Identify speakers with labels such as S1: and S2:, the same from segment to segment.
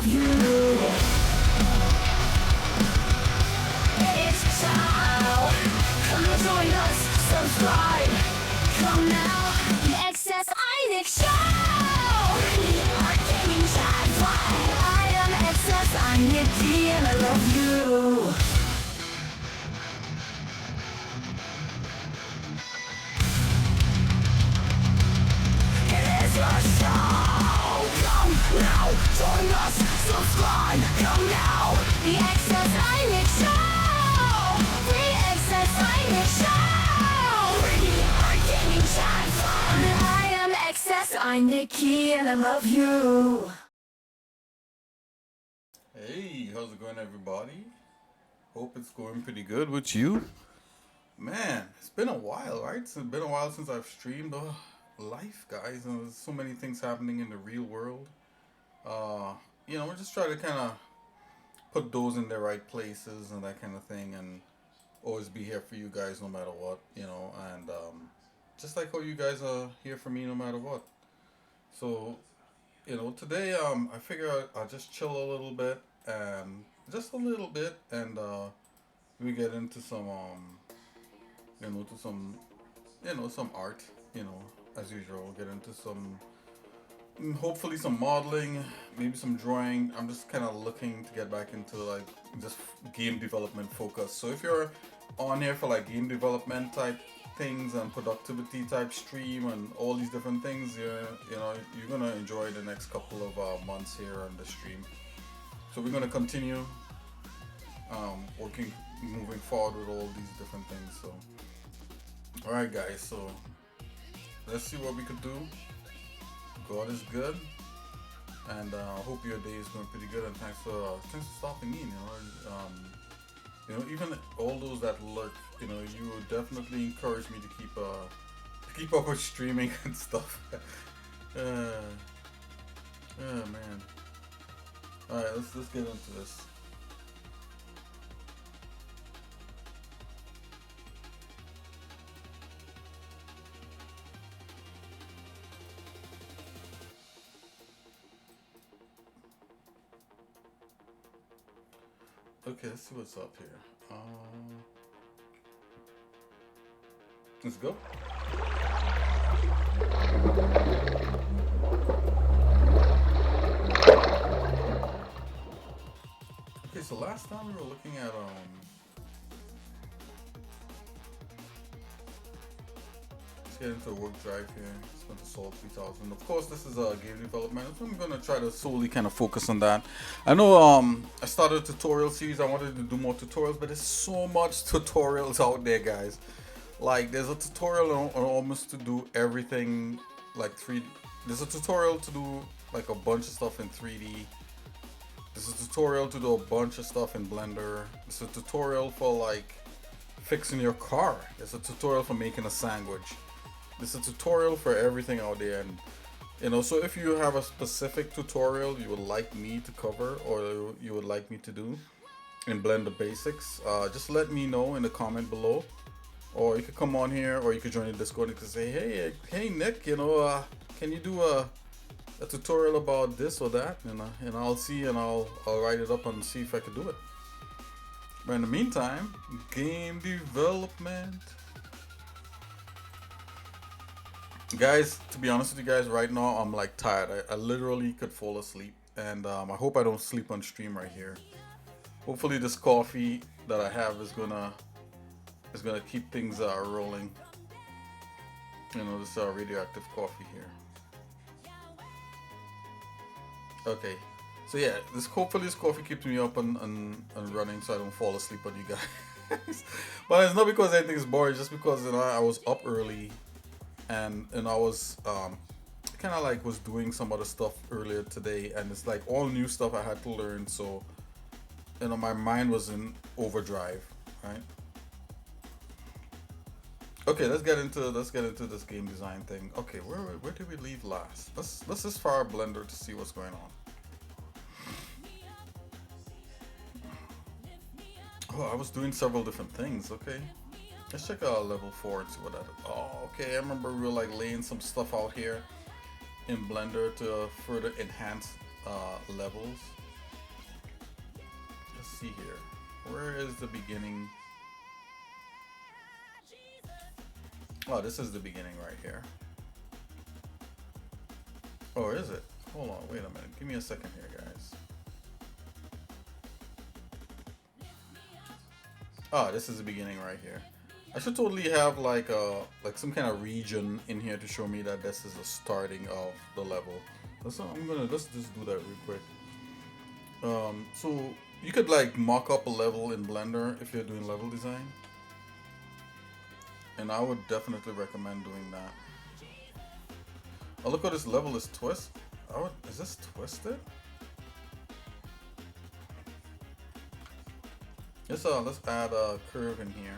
S1: love you. It's time. Come and join us, subscribe. Come now, the xsinick show. We are gaming chat. I am xsinick and I love you. It is your show. Come now, join us, subscribe. Come now, the xsinick show. The xsinick show. We are gaming chat. I am xsinick and I love you.
S2: Hey, how's it going, everybody? Hope it's going pretty good with you. Man, it's been a while, right? It's been a while since I've streamed. Life, guys, and there's so many things happening in the real world. Uh, we're just trying to kind of put those in their right places and that kind of thing, and always be here for you guys no matter what, and just like how you guys are here for me no matter what. So, today I figure I'll just chill a little bit, just a little bit, and we get into some to some some art, as usual. We'll get into some hopefully some modeling, maybe some drawing. I'm just kind of looking to get back into like just game development focus. So if you're on here for like game development type things and productivity type stream and all these different things, you're gonna enjoy the next couple of months here on the stream. So we're gonna continue moving forward with all these different things. So all right, guys. So let's see what we could do. God is good, and I hope your day is going pretty good. And thanks for stopping in. Even all those that lurk, you would definitely encourage me to keep up with streaming and stuff. Oh man. All right, let's get into this. Okay, let's see what's up here. Let's go. Okay, so last time we were looking at let's get into a work drive here. Spent to solve 3000. Of course, this is game development, so I'm gonna try to solely kind of focus on that. I know I started a tutorial series. I wanted to do more tutorials, but there's so much tutorials out there, guys. Like there's a tutorial on almost to do everything like 3D. There's a tutorial to do like a bunch of stuff in 3D. There's a tutorial to do a bunch of stuff in Blender. There's a tutorial for like fixing your car. There's a tutorial for making a sandwich. There's a tutorial for everything out there, and so if you have a specific tutorial you would like me to cover or you would like me to do in Blender basics, just let me know in the comment below, or you could come on here, or you could join the Discord and say, hey Nick, can you do a tutorial about this or that, and I'll see, and I'll write it up and see if I could do it. But in the meantime, game development. Guys, to be honest with you guys, right now I'm like tired. I literally could fall asleep, and I hope I don't sleep on stream right here. Hopefully this coffee that I have is gonna keep things rolling. This radioactive coffee here. Okay, so yeah, hopefully this coffee keeps me up and running, so I don't fall asleep on you guys. But it's not because anything is boring, just because I was up early. And I was kind of like was doing some other stuff earlier today, and it's like all new stuff I had to learn. So my mind was in overdrive, right? Okay, let's get into this game design thing. Okay, where did we leave last? Let's just fire Blender to see what's going on. Oh, I was doing several different things. Okay. Let's check out level 4 and see what that is. Oh, okay. I remember we were like laying some stuff out here in Blender to further enhance levels. let's see here. Where is the beginning? Oh, this is the beginning right here. Oh, is it? Hold on, wait a minute. Give me a second here, guys. Oh, this is the beginning right here. I should totally have like some kind of region in here to show me that this is the starting of the level. Let's just do that real quick. So you could like mock up a level in Blender if you're doing level design, and I would definitely recommend doing that. Oh, look how this level is twist. Is this twisted? Let's add a curve in here.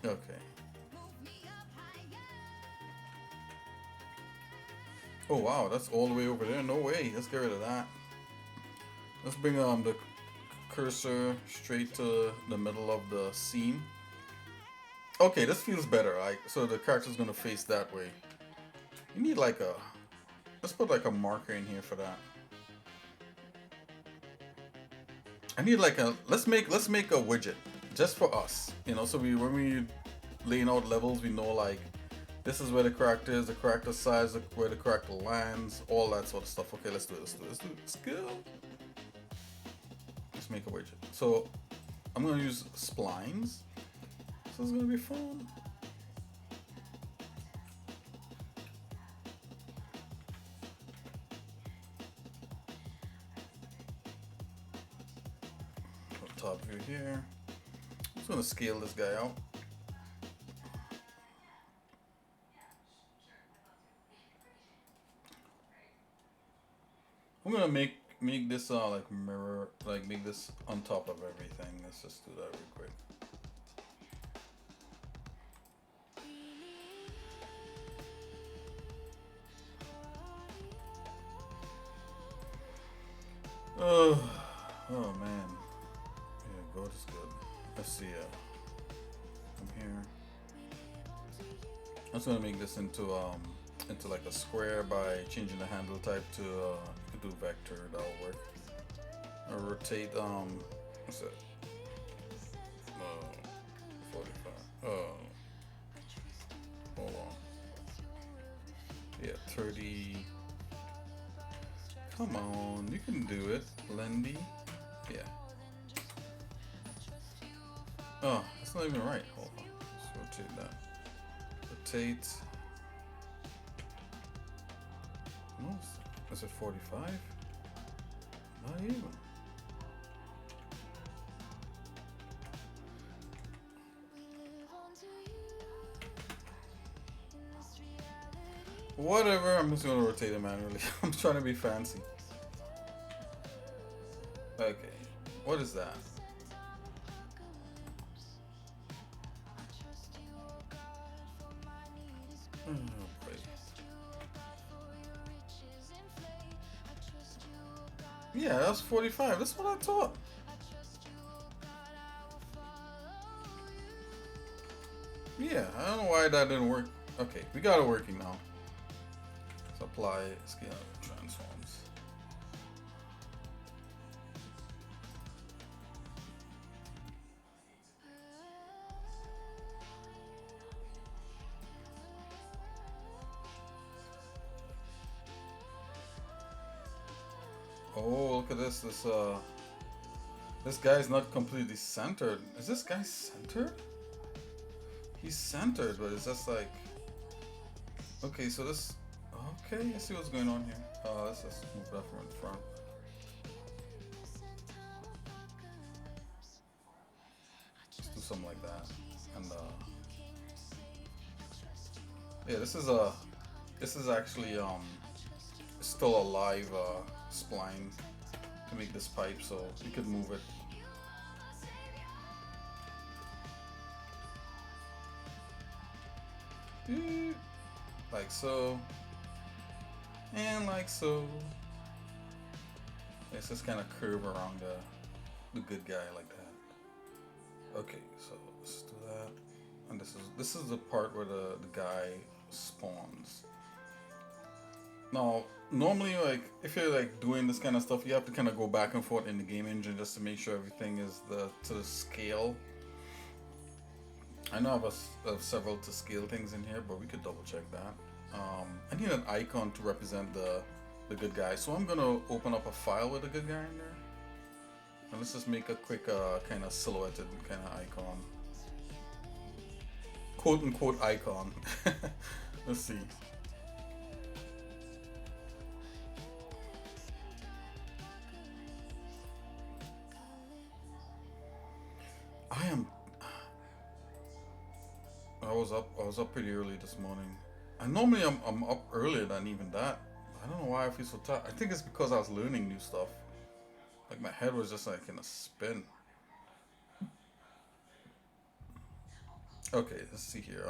S2: Okay. Oh wow, that's all the way over there. No way. Let's get rid of that. Let's bring the cursor straight to the middle of the scene. Okay, this feels better. So the character's gonna face that way. You need like let's put like a marker in here for that. I need like let's make a widget just for us, you know, so when we laying out levels, we know like this is where the character is, the character size, where the character lands, all that sort of stuff. Okay, let's do it. Let's go. Let's make a widget. So I'm gonna use splines. So it's gonna be fun. Top view here. I'm just gonna scale this guy out. I'm gonna make this like mirror, like make this on top of everything. Let's just do that real quick. Oh man. Yeah, Godot is good. Let's see. From here, I'm just gonna make this into like a square by changing the handle type to do vector. That'll work. Or rotate. What's that? 45. Hold on. Yeah, 30. Come on, you can do it, Lendy. Yeah. Oh, that's not even right. Hold on. Let's rotate that. Rotate. No, is it 45? Not even. Whatever, I'm just gonna rotate it manually. I'm trying to be fancy. Okay, what is that? Oh, boy. Yeah, that's 45. That's what I thought. Yeah, I don't know why that didn't work. Okay, we got it working now. Let's apply scale transforms. Oh, look at this. This guy's not completely centered. Is this guy centered? He's centered, but it's just like... Okay, so this... Okay, I see what's going on here. Let's just move that from in front. Let's do something like that. And yeah, this is actually still a live spline to make this pipe, so you could move it. Like so, and like so. Let's just kind of curve around the good guy like that. Okay, so let's do that. And this is the part where the guy spawns. Now, normally, like if you're like doing this kind of stuff, you have to kind of go back and forth in the game engine just to make sure everything is to the scale. I know I have several to scale things in here, but we could double check that. I need an icon to represent the good guy, so I'm gonna open up a file with the good guy in there, and let's just make a quick kind of silhouetted kind of icon, quote unquote icon. Let's see. I was up pretty early this morning. And normally I'm up earlier than even that. I don't know why I feel so tired. I think it's because I was learning new stuff. Like my head was just like in a spin. Okay, let's see here.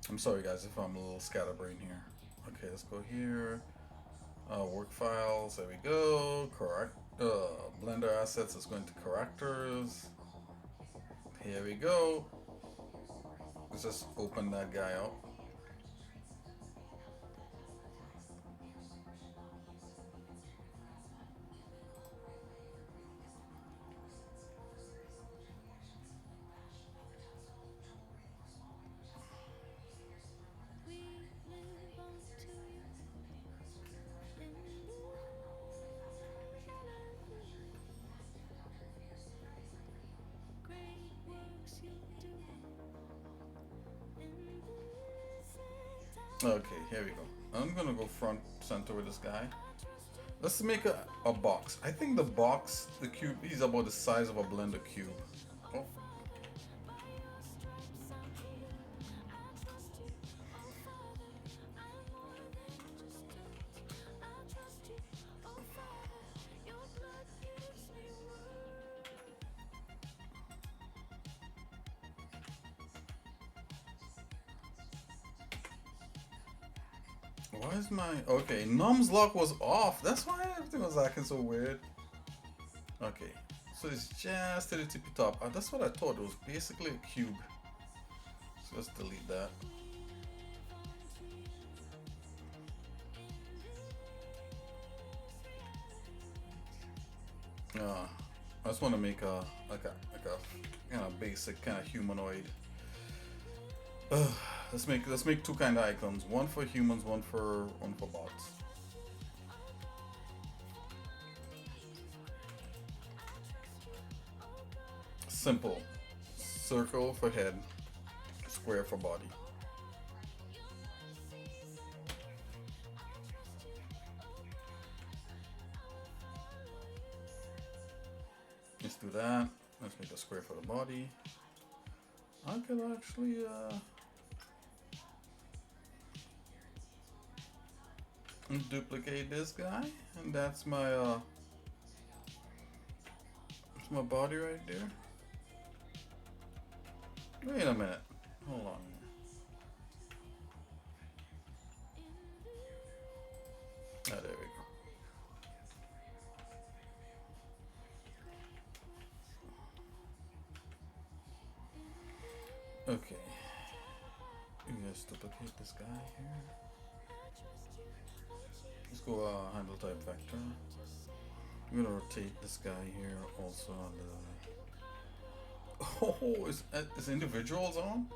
S2: I'm sorry guys if I'm a little scatterbrained here. Okay, let's go here. Work files, there we go. Correct. Blender assets is going to characters. Here we go. Let's just open that guy up. Okay, here we go. I'm gonna go front center with this guy. Let's make a box. I think the box, the cube, is about the size of a Blender cube. Oh. Why is my... Okay, Num's lock was off. That's why everything was acting so weird. Okay, so it's just to the tippy top. That's what I thought. It was basically a cube. So let's delete that. I just want to make a kind of basic kind of humanoid. Let's make two kind of icons. One for humans, one for bots. Simple. Circle for head, square for body. Let's do that. Let's make a square for the body. I could actually duplicate this guy, and that's my body right there. Wait a minute, hold on. Ah, there we go. Okay, let's duplicate this guy here. Let's go handle type vector. I'm gonna rotate this guy here also on the... Oh, is individuals on?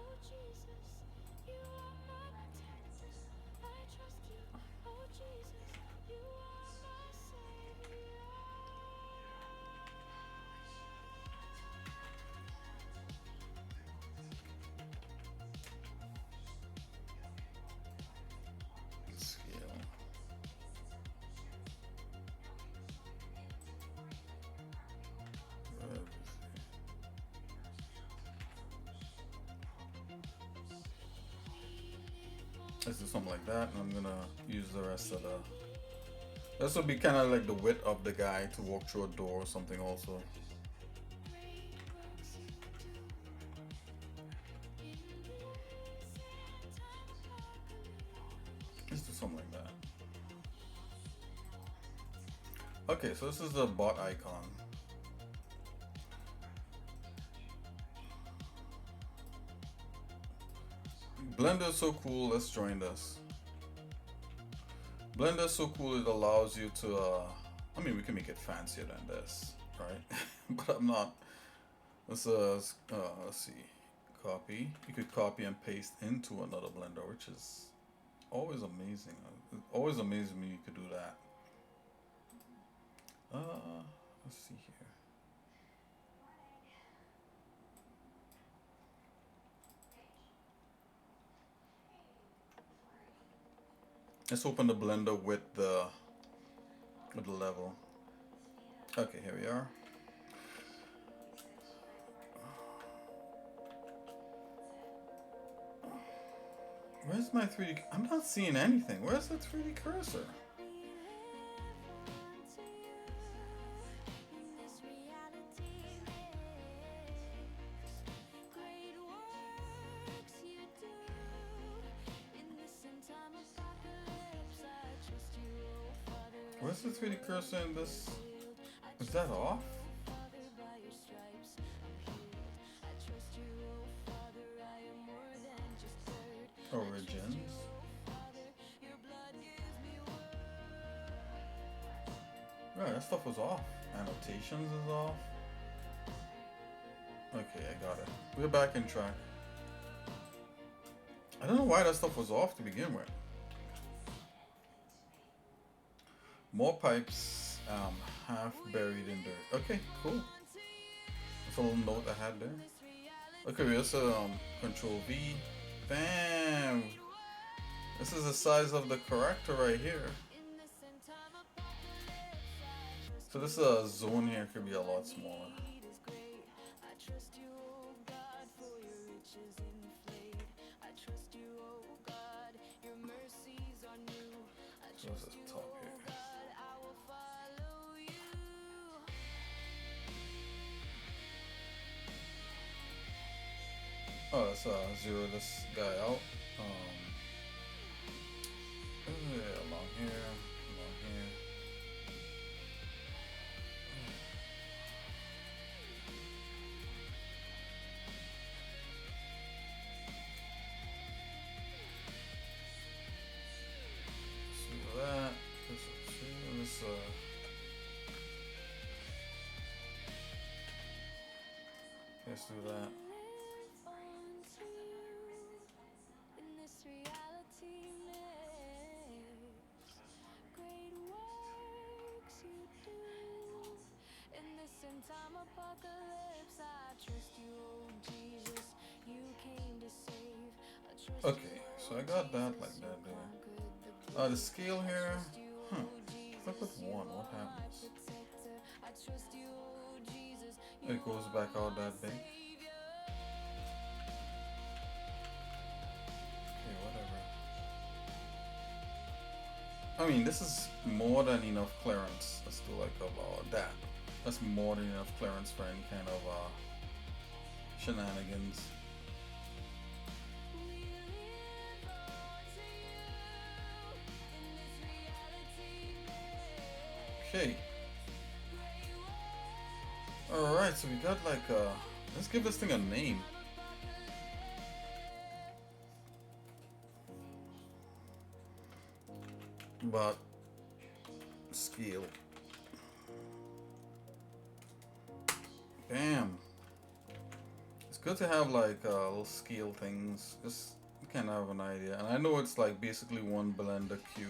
S2: Let's do something like that, and I'm gonna use the rest of the... This will be kind of like the width of the guy to walk through a door or something also. Let's do something like that. Okay, so this is the bot icon. Blender is so cool. Let's join this. Blender is so cool. It allows you to. I mean, we can make it fancier than this, right? But I'm not. Let's see. Copy. You could copy and paste into another Blender, which is always amazing. It always amazes me you could do that. Let's see here. Let's open the Blender with the level. Okay, here we are. Where's my 3D? I'm not seeing anything. Where's the 3D cursor? Where's the 3D cursor in this? Is that off? Origins. Right, that stuff was off. Annotations is off. Okay, I got it. We're back in track. I don't know why that stuff was off to begin with. More pipes, half buried in dirt. Okay, cool. That's a little note I had there. Okay, we also Control V. Bam! This is the size of the corrector right here. So this zone here could be a lot smaller. So this is top here. Oh, let's zero this guy out. Along here, along here. Let's do that. Let's do that. Okay, so I got that like that there. The scale here, look with 1, what happens? It goes back out that big. Okay, whatever. I mean, this is more than enough clearance. Let's do like about that. That's more than enough clearance for any kind of shenanigans. Okay. Alright, so we got like let's give this thing a name. But scale. Bam. It's good to have like little scale things. Just you kind of have an idea. And I know it's like basically one Blender cube.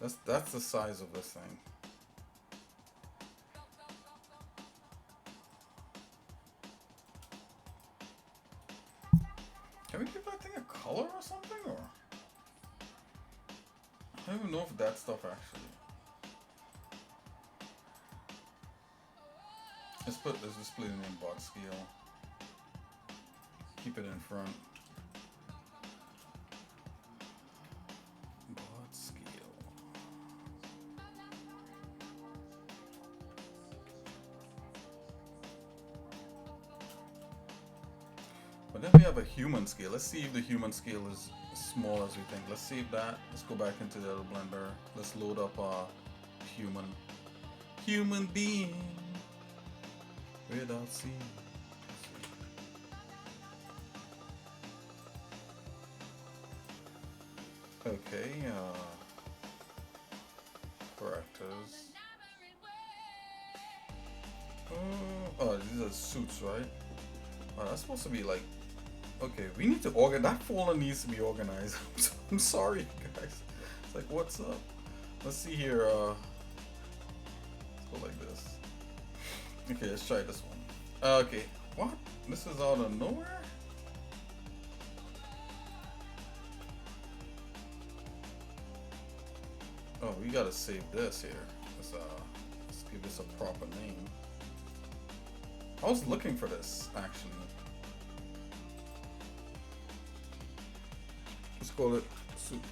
S2: That's the size of this thing. Can we give that thing a color or something, or I don't even know if that stuff actually. Let's just put it in bot scale. Keep it in front. Bot scale. But then we have a human scale. Let's see if the human scale is as small as we think. Let's save that. Let's go back into the other Blender. Let's load up human being without seeing. Okay, correctors. Oh, these are suits, right? Oh, that's supposed to be like. Okay, we need to organize. That folder needs to be organized. I'm sorry, guys. It's like, what's up? Let's see here. Let's go like this. Okay, let's try this one. Okay, what? This is out of nowhere? Oh, we gotta save this here. Let's give this a proper name. I was looking for this, actually. Let's call it soup.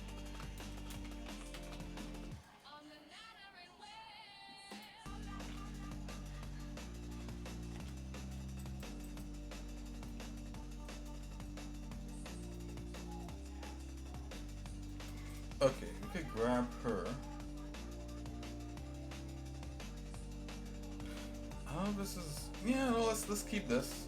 S2: Okay, we could grab her. Oh, this is, yeah. No, let's keep this.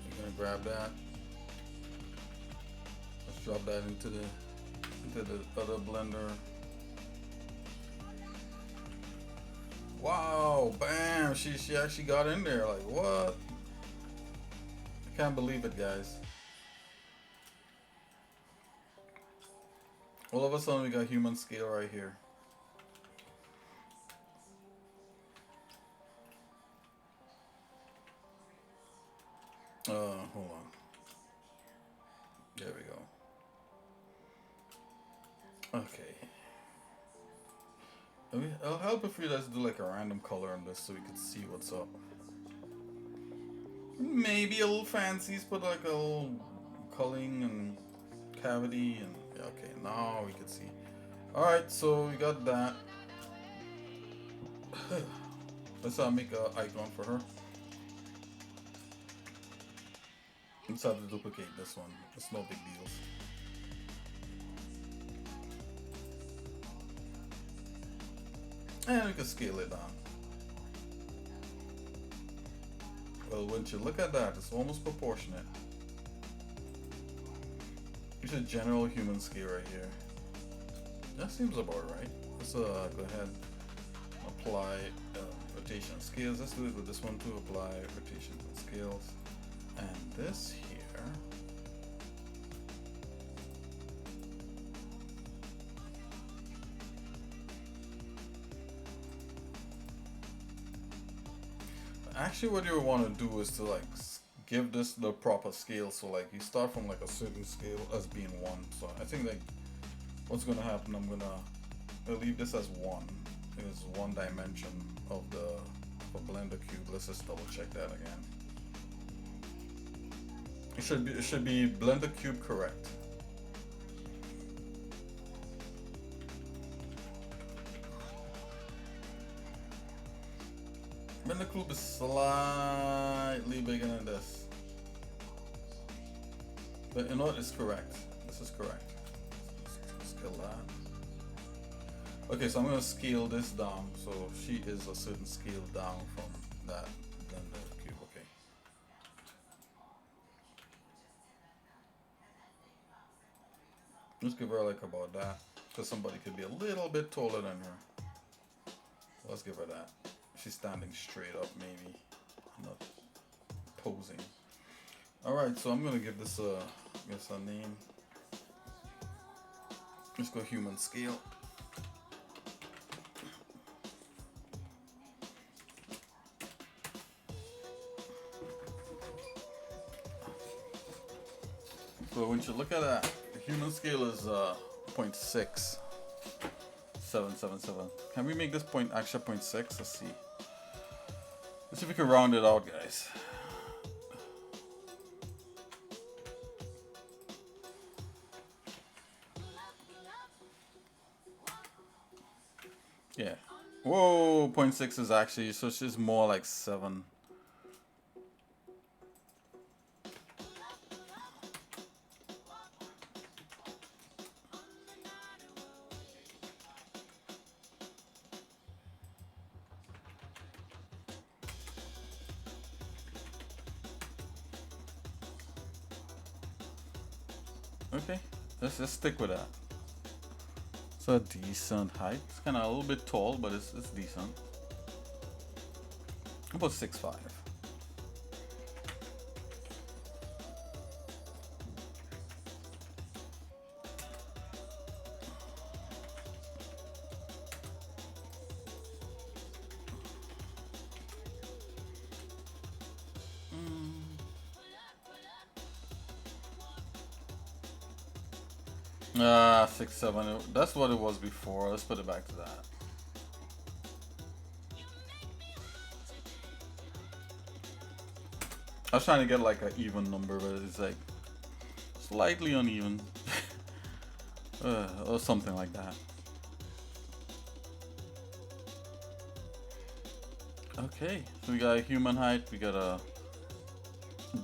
S2: You're gonna grab that. Let's drop that into the other blender. Wow! Bam! She actually got in there. Like what? I can't believe it, guys. All of a sudden, we got human scale right here. Hold on. There we go. Okay. It'll help if we just do like a random color on this so we can see what's up. Maybe a little fancies, put like a little culling and cavity and yeah, okay, now we can see. Alright, so we got that. Let's make an icon for her. Let's have to duplicate this one. It's no big deals. And we can scale it down. Well, once you look at that, it's almost proportionate. It's a general human scale right here. That seems about right. Let's go ahead, apply rotation and scales. Let's do it with this one too. Apply rotation and scales. And this here. Actually, what you want to do is to like give this the proper scale. So like you start from like a certain scale as being 1. So I think like what's gonna happen, I'll leave this as 1. It is 1 dimension of the Blender cube. Let's just double check that again. It should be Blender cube correct. Blender cube is slightly bigger than this, but you know what? It's correct. This is correct. Scale that. Okay, so I'm gonna scale this down. So she is a certain scale down from that Blender cube. Okay. Let's give her like about that, because somebody could be a little bit taller than her. Let's give her that. She's standing straight up, maybe, not posing. All right, so I'm gonna give this a name. Let's go human scale. So when you look at that, the human scale is 0.6777. Can we make this point actually 0.6? Let's see. Let's see if we can round it out, guys. Yeah. Whoa, 0.6 is actually, so she's more like 7. Okay, let's just stick with that. It's a decent height. It's kind of a little bit tall, but it's decent. About 6'5". Ah, 6'7". That's what it was before. Let's put it back to that. I was trying to get like an even number, but it's like slightly uneven. Or something like that. Okay, so we got a human height, we got a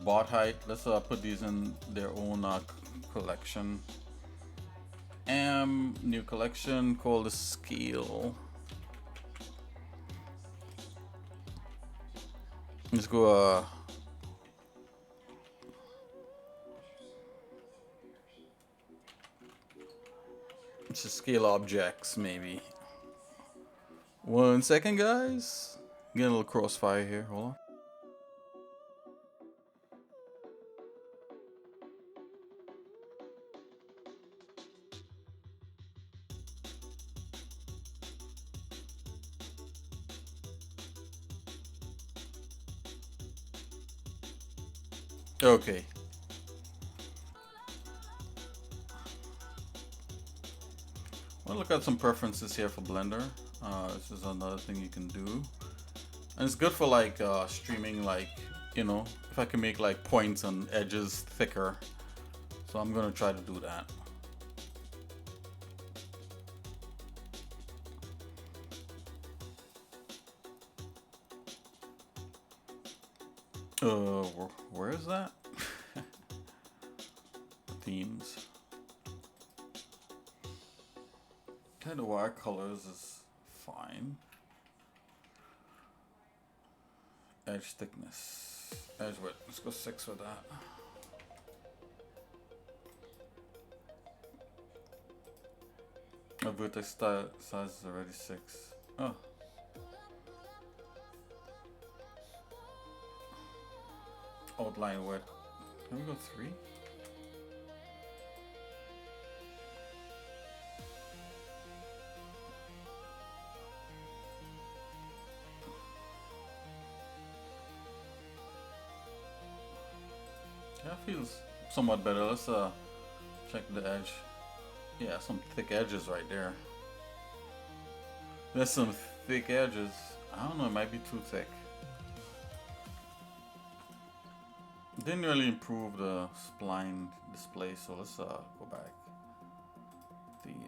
S2: bot height. Let's put these in their own collection. New collection called the scale. Let's go let's just scale objects maybe. 1 second, guys. Getting a little crossfire here. Hold on. Okay. We'll look at some preferences here for Blender. This is another thing you can do. And it's good for like streaming, like, you know, if I can make like points and edges thicker. So I'm gonna try to do that. Where is that? Themes. Kind of wire colors is fine. Edge thickness. Edge width. Let's go 6 with that. Vertex size is already 6. Oh. Outline width. Can we go 3? That feels somewhat better. Let's check the edge. Yeah, some thick edges right there. There's some thick edges. I don't know, it might be too thick. Didn't really improve the spline display, so let's go back. Themes.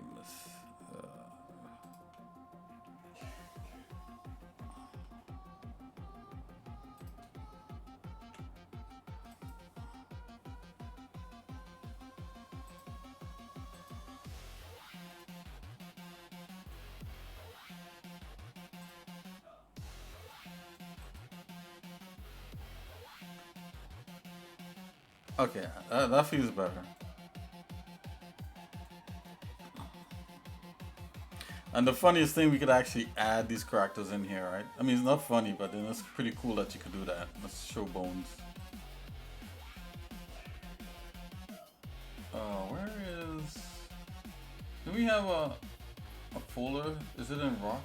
S2: Okay, that feels better. And the funniest thing, we could actually add these characters in here, right? I mean, it's not funny, but then it's pretty cool that you could do that. Let's show bones. Where is... Do we have a folder? Is it in raw?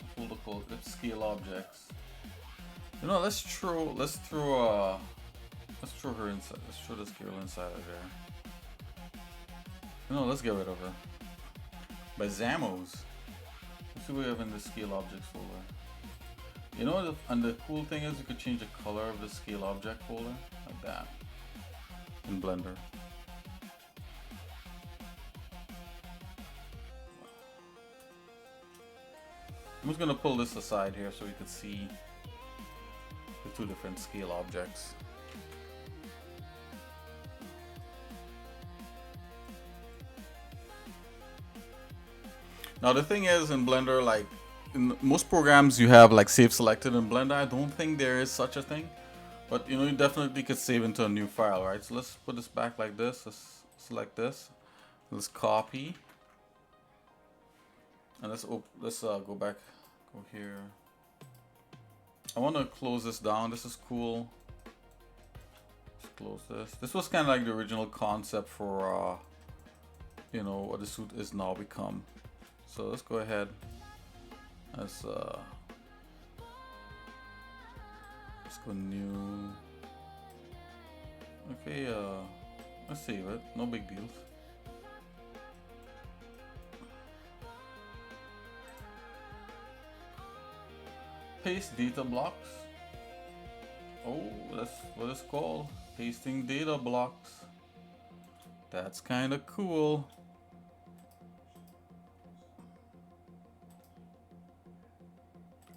S2: A folder called scale objects. You know, let's throw her inside. Let's throw this girl inside of there. You know, let's get rid of her. By Zamos. Let's see what we have in the scale objects folder. You know, and the cool thing is you could change the color of the scale object folder like that in Blender. I'm just gonna pull this aside here so we can see the 2 different scale objects. Now the thing is, in Blender, like in most programs you have like save selected. In Blender, I don't think there is such a thing. But you know, you definitely could save into a new file, right? So let's put this back like this. Let's select this. Let's copy. And let's go back, go here. I want to close this down. This is cool. Let's close this. This was kind of like the original concept for, you know, what the suit is now become. So let's go ahead. Let's go new. Okay, let's save it. No big deals. Paste data blocks. Oh, that's what it's called. Pasting data blocks. That's kind of cool.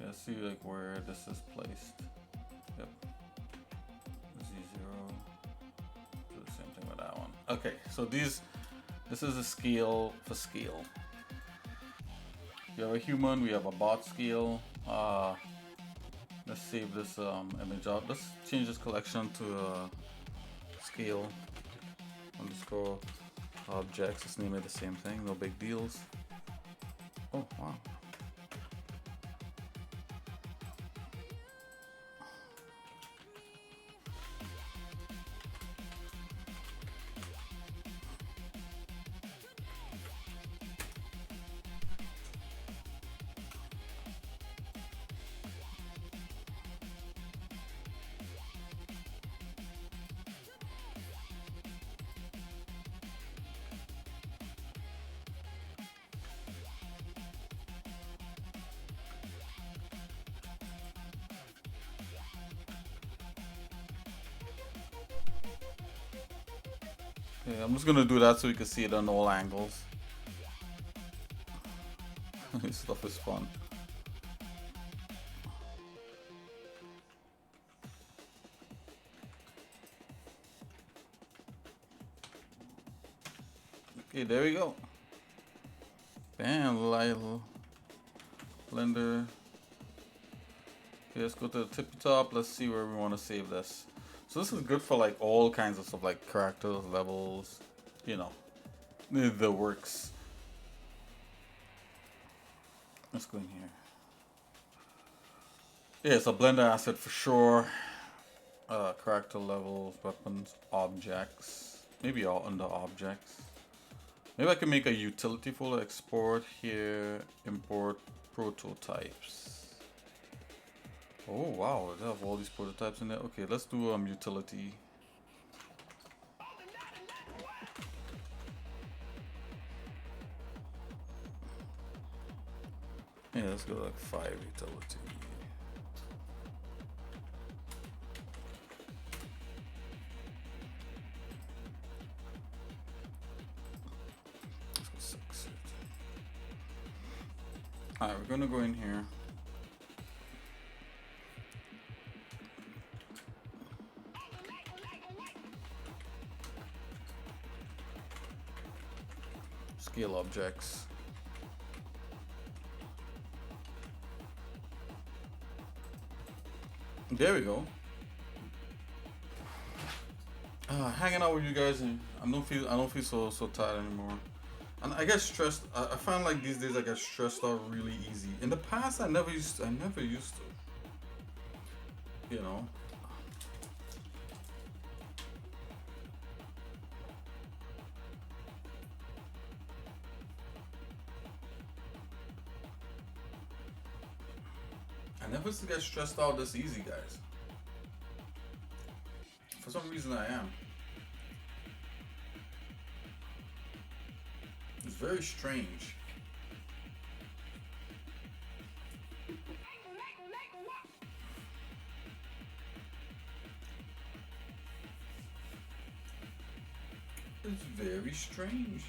S2: Let's see like where this is placed. Yep. Z0. Do the same thing with that one. Okay, so this is a scale for scale. We have a human, we have a bot scale. Let's save this image out. Let's change this collection to scale underscore objects. Let's name it the same thing. No big deals. Oh wow. Yeah, I'm just gonna do that so you can see it on all angles. This stuff is fun. Okay, there we go. Bam, blender. Okay, let's go to the tippy top. Let's see where we want to save this. So this is good for like all kinds of stuff, like characters, levels, you know, the works. Let's go in here. Yeah, it's a blender asset for sure. Character levels, weapons, objects. Maybe all under objects. Maybe I can make a utility folder, export here, import prototypes. Oh wow, they have all these prototypes in there. Okay, let's do utility. Yeah, let's go like 5 utility. Let's go 6. Alright, we're gonna go in here. Scale objects. There we go. Hanging out with you guys, and I don't feel so tired anymore. And I get stressed. I find like these days I get stressed out really easy. In the past, I never used to. You know. I never used to get stressed out this easy, guys. For some reason I am. It's very strange. It's very strange.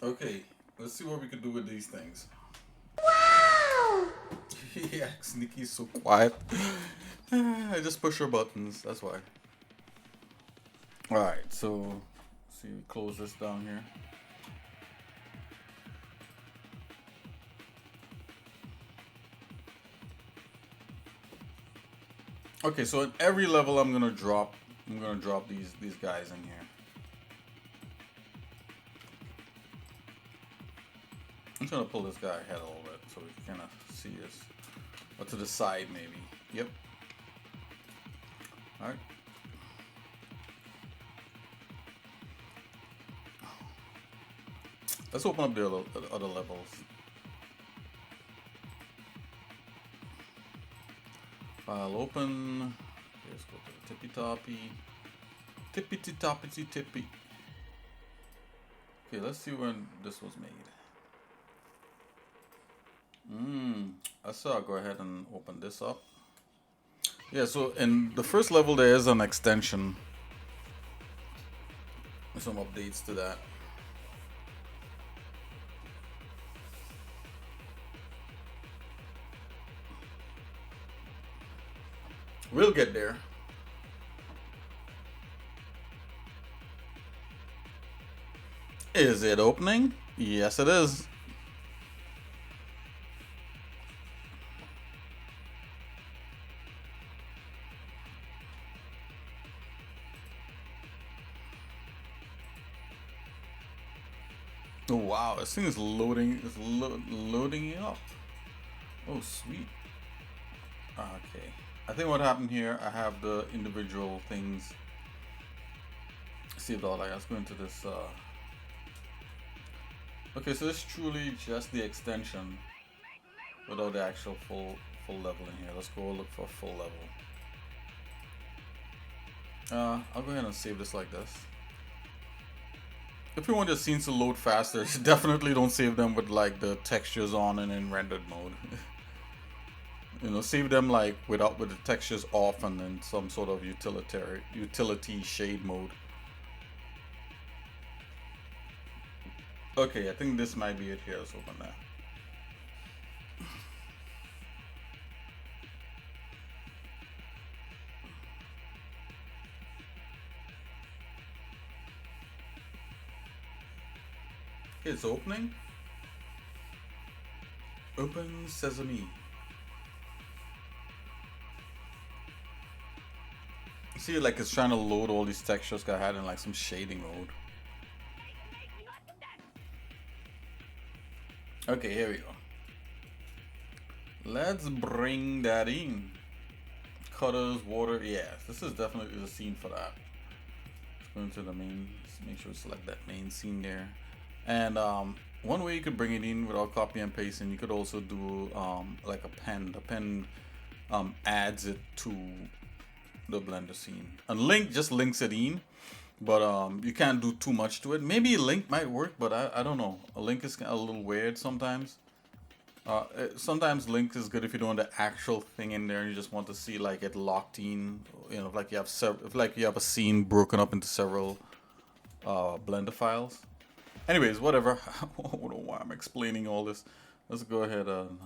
S2: Okay, let's see what we can do with these things. Wow! Yeah, Sneaky's so quiet. I just push her buttons, that's why. Alright, so see, we close this down here. Okay, so at every level I'm gonna drop these guys in here. I'm just gonna pull this guy ahead a little bit so we can kind of see this. Or to the side maybe. Yep. Alright. Let's open up the other levels. File open. Let's go to the tippy toppy. Tippity toppity tippy. Okay, let's see when this was made. I'll go ahead and open this up. Yeah, so in the first level there is an extension. Some updates to that. We'll get there. Is it opening? Yes, it is. Oh wow, this thing is loading. It's loading up. Oh sweet. Okay. I think what happened here, I have the individual things saved all. Like, let's go into this. Okay, so this is truly just the extension without the actual full level in here. Let's go look for full level. I'll go ahead and save this like this. If you want your scenes to load faster, definitely don't save them with like the textures on and in rendered mode. You know, save them like with the textures off and in some sort of utility shade mode. Okay, I think this might be it here. Let's open that. Okay, it's opening. Open sesame. See, like it's trying to load all these textures I had in like some shading mode. Okay, here we go. Let's bring that in. Cutters, water, yeah, this is definitely the scene for that. Let's go into the main, let's make sure we select that main scene there. And one way you could bring it in without copy and pasting, you could also do like a pen. The pen adds it to the Blender scene. And Link just links it in, but you can't do too much to it. Maybe Link might work, but I don't know. A Link is a little weird sometimes. Sometimes Link is good if you don't want the actual thing in there and you just want to see like it locked in. You know, like you have if like you have a scene broken up into several Blender files. Anyways, whatever. I don't know why I'm explaining all this. Let's go ahead and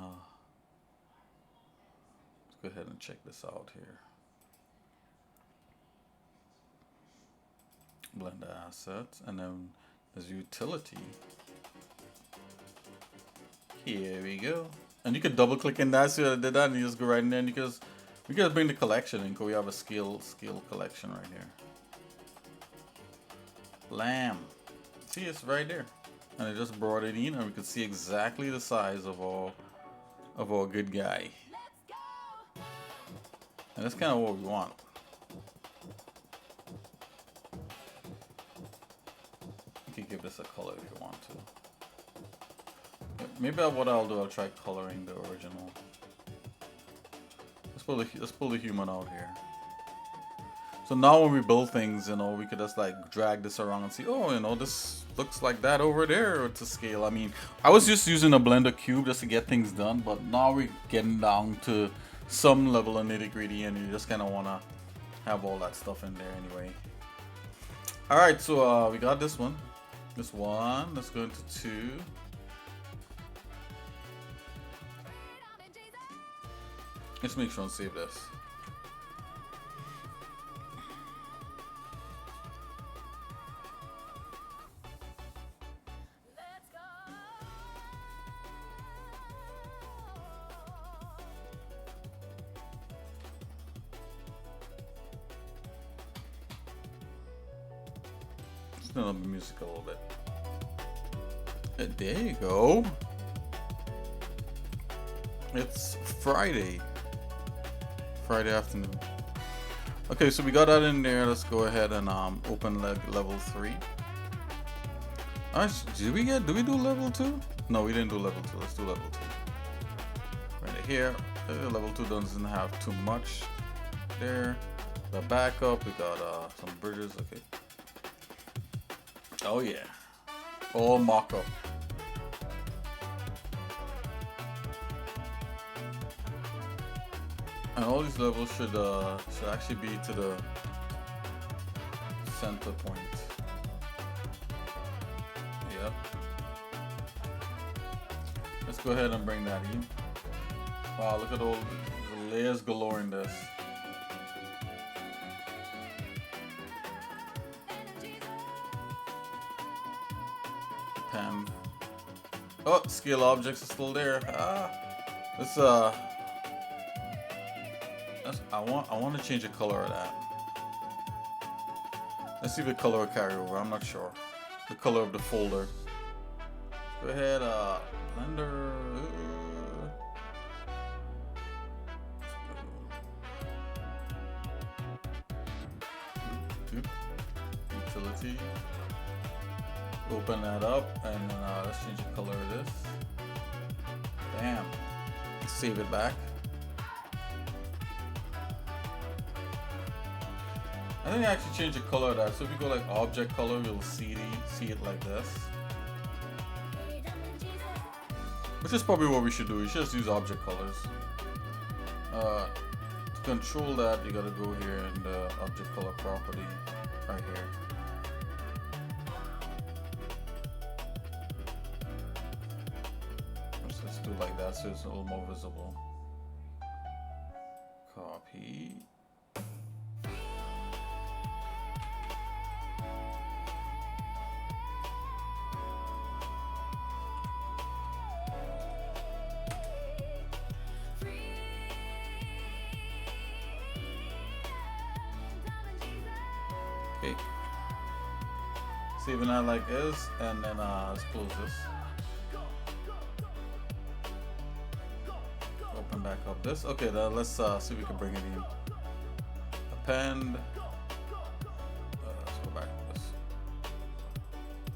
S2: check this out here. Blender assets, and then there's utility. Here we go. And you can double click in that, so I did that, and you just go right in there, and because we can bring the collection in, because we have a scale collection right here. Blam. See, it's right there. And I just brought it in, and we can see exactly the size of our good guy. And that's kind of what we want. You can give this a color if you want to. Maybe what I'll do, I'll try coloring the original. Let's pull the human out here. So now when we build things, you know, we could just like drag this around and see, oh, you know, this looks like that over there to scale. I mean, I was just using a Blender cube just to get things done, but now we're getting down to some level of nitty-gritty, and you just kind of want to have all that stuff in there anyway. All right, so we got this one. This one. Let's go into 2. Let's make sure and save this. Spin up the music a little bit. There you go. It's Friday afternoon. Okay, so we got that in there. Let's go ahead and open level 3. Did we do level 2? No, we didn't do level 2. Let's do level 2. Right here. Level 2 doesn't have too much there. The backup, we got some bridges. Okay. Oh yeah. All mock-up. And all these levels should actually be to the center point. Yep. Let's go ahead and bring that in. Wow, look at all the layers galore in this. Pen. Oh, scale objects are still there. This I want to change the color of that. Let's see if the color will carry over. I'm not sure. The color of the folder. Go ahead, Blender. Utility. Open that up and let's change the color of this. Bam. Save it back. I think I actually change the color of that. So if you go like object color, you'll see it like this. Which is probably what we should do. We should just use object colors. To control that, you gotta go here in the object color property right here. Let's just do it like that so it's a little more visible. Copy. Okay. Saving that like this, and then let's close this. Open back up this. Okay, then let's see if we can bring it in. Append. Let's go back to this.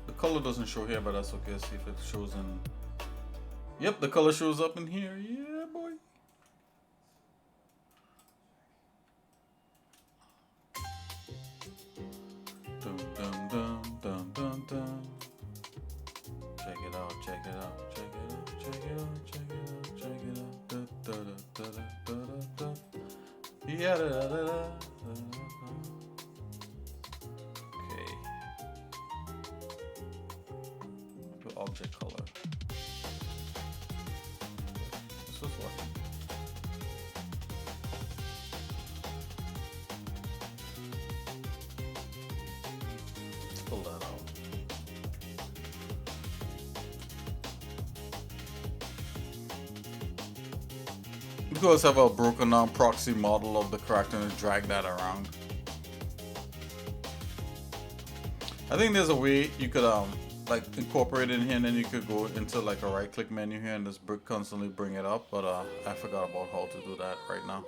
S2: The color doesn't show here, but that's okay. Let's see if it shows in. Yep, the color shows up in here. Yeah, boy. Dum dum dum dum dum dum. Check it out, check it out, check it out, check it out, check it out, check it out. Da da da da da da da. Yeah da da da da. Okay. Put object color. This was working. Pull that out. Because I have a broken down proxy model of the character and drag that around. I think there's a way you could like incorporate it in here, and then you could go into like a right click menu here and just constantly bring it up, but I forgot about how to do that right now.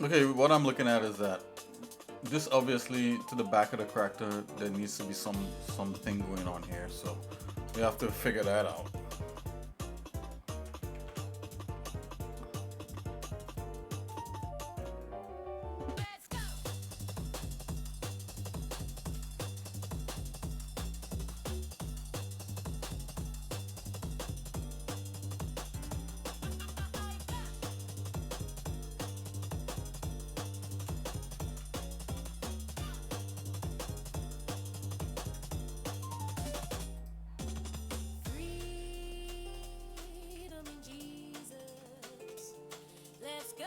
S2: Okay, what I'm looking at is that this obviously to the back of the character there needs to be something going on here, so we have to figure that out.
S1: Freedom in Jesus. Let's go.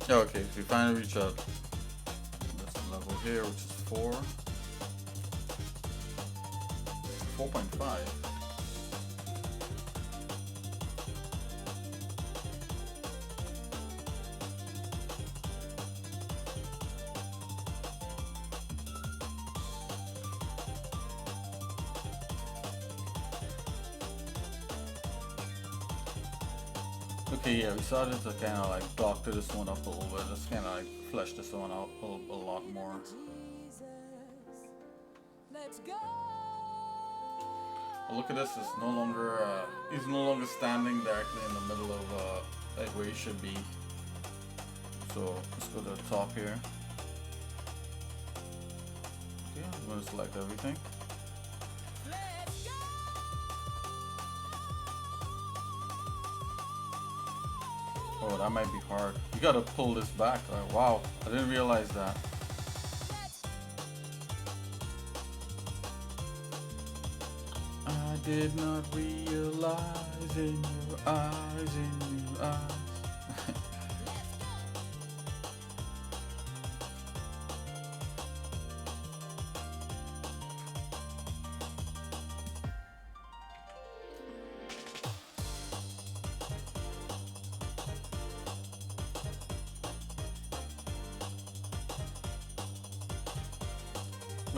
S2: Yeah, okay, if we finally reach this level here, which is 4.5. Okay, yeah, we started to kind of like doctor this one up a little bit. Let's kind of like flesh this one out a lot more.
S1: Jesus. Let's go.
S2: Look at this, it's no longer, he's no longer standing directly in the middle of, like where he should be. So, let's go to the top here. Okay, I'm gonna select everything.
S1: Let's go.
S2: Oh, that might be hard. You gotta pull this back. Wow, I didn't realize that. I did not realize in your eyes, in your eyes.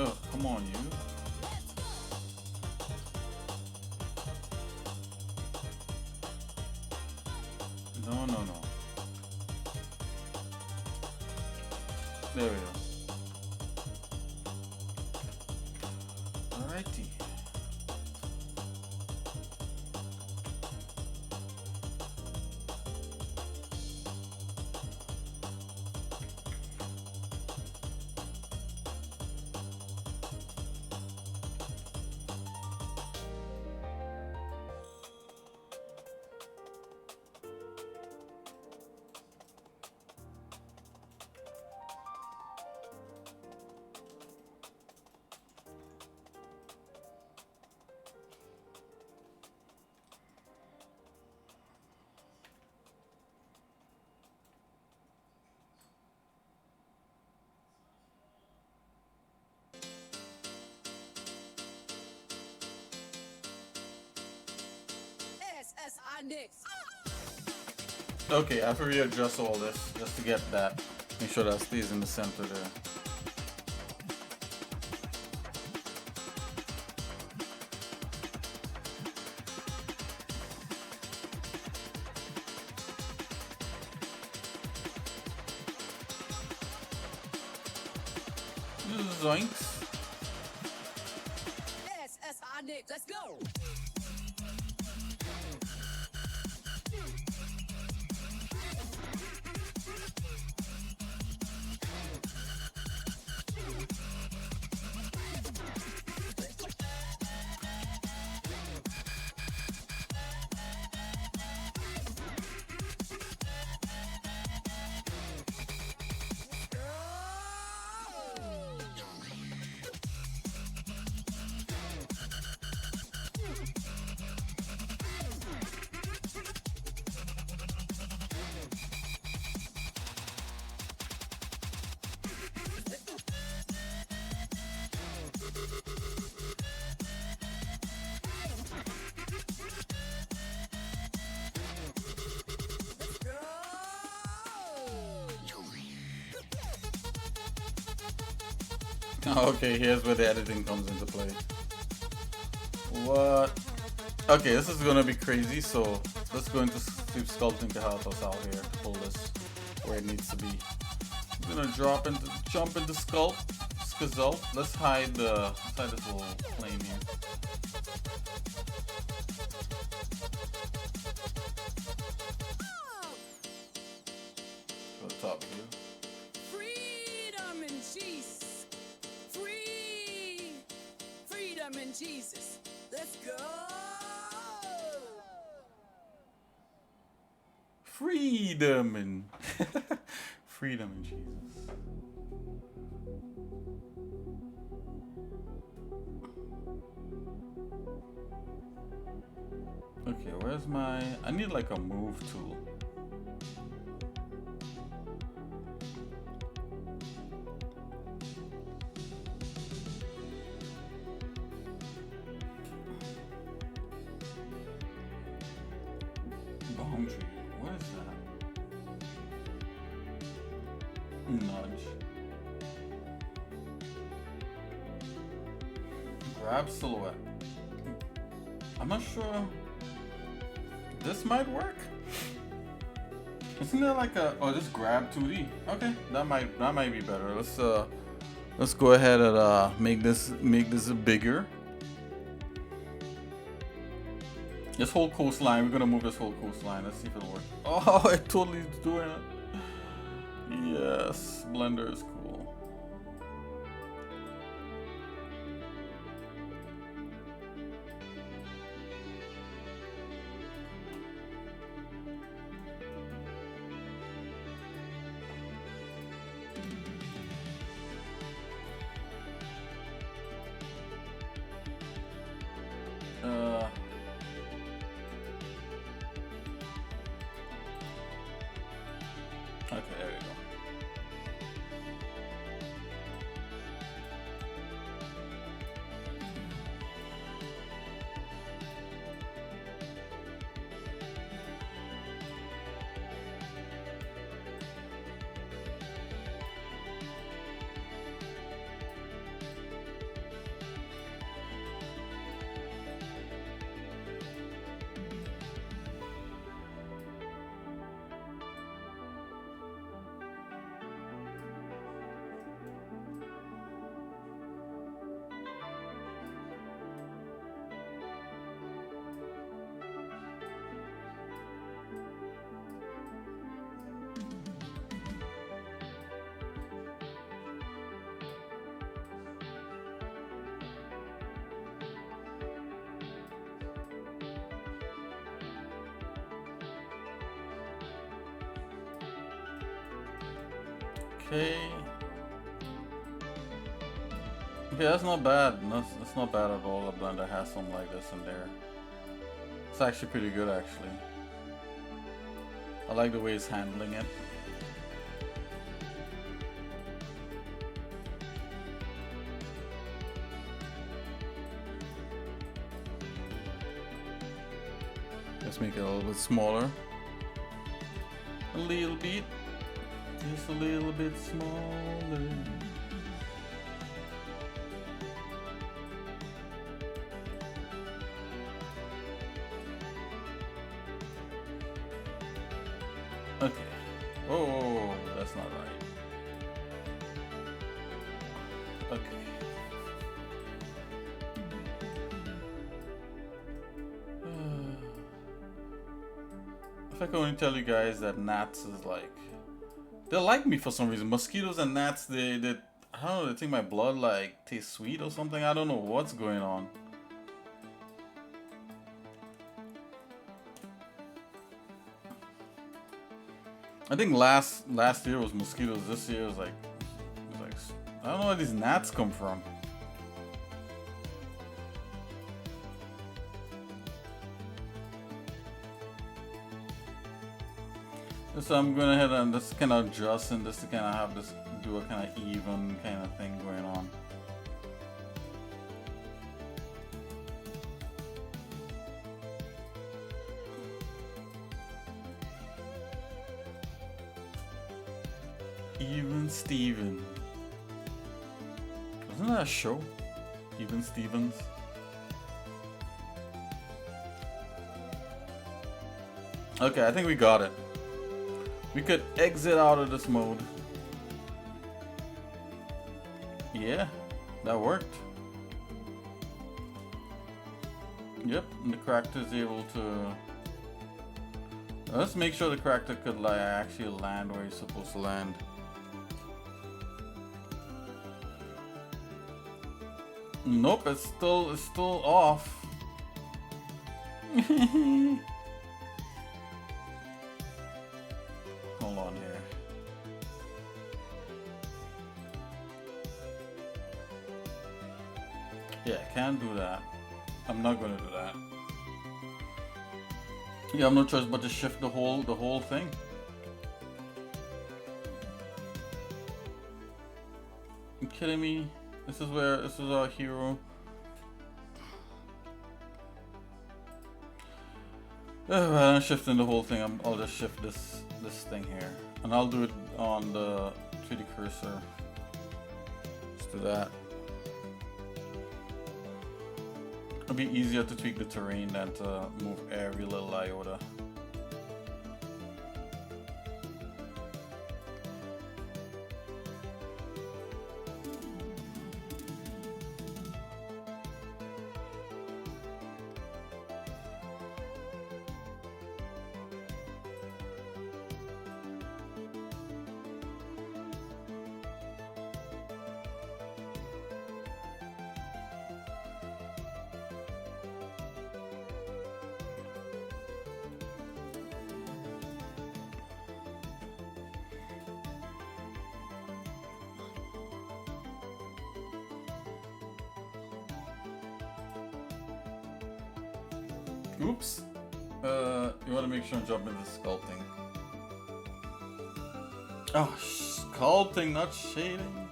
S2: Oh, come on, you. No, no, no. There we go. Alrighty.
S1: xsinick.
S2: Okay, after we adjust all this, just to get that, make sure that stays in the center there. Zoinks.
S1: xsinick. Let's go.
S2: Okay, here's where the editing comes into play. What? Okay, this is gonna be crazy, so let's go into Sculpting to help us out here to pull this where it needs to be. I'm gonna jump into Skazult. Let's hide this little plane here. To the top view.
S1: Freedom in Jesus. Freedom in Jesus. Let's go.
S2: Freedom and freedom in Jesus. Okay, where's my... I need like a move tool. Boundary. What is that? Nudge. Grab silhouette. I'm not sure. This might work. Isn't there like a just grab 2D? Okay, that might be better. Let's go ahead and make this bigger. This whole coastline, we're gonna move this whole coastline. Let's see if it'll work. Oh, it totally is doing it. Yes, Blender is cool. Okay, there we go. Okay. Okay, that's not bad. That's not bad at all. The Blender has something like this in there. It's actually pretty good, actually. I like the way it's handling it. Let's make it a little bit smaller. A little bit. Just a little bit smaller. Okay. Oh, that's not right. Okay. If I could only tell you guys that gnats is like... They like me for some reason. Mosquitoes and gnats, they I don't know, they think my blood like tastes sweet or something. I don't know what's going on. I think last year was mosquitoes. This year was like I don't know where these gnats come from. So I'm going ahead and just kind of adjust and just to kind of have this do a kind of even kind of thing going on. Even Steven. Isn't that a show? Even Stevens. Okay, I think we got it. We could exit out of this mode. Yeah, that worked. Yep, and the character is able to... Let's make sure the character could like actually land where he's supposed to land. Nope, it's still off. Hold on here. Yeah, can't do that. I'm not gonna do that. You have no choice but to shift the whole thing. You kidding me? This is our hero. I'm shifting the whole thing. I'll just shift this thing here, and I'll do it on the 3D cursor. Let's do that. It'll be easier to tweak the terrain than to move every little iota. Oops. You want to make sure and jump into sculpting. Oh, sculpting, not shading.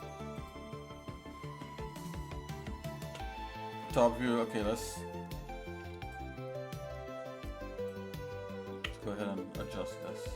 S2: Top view. Okay, let's go ahead and adjust this.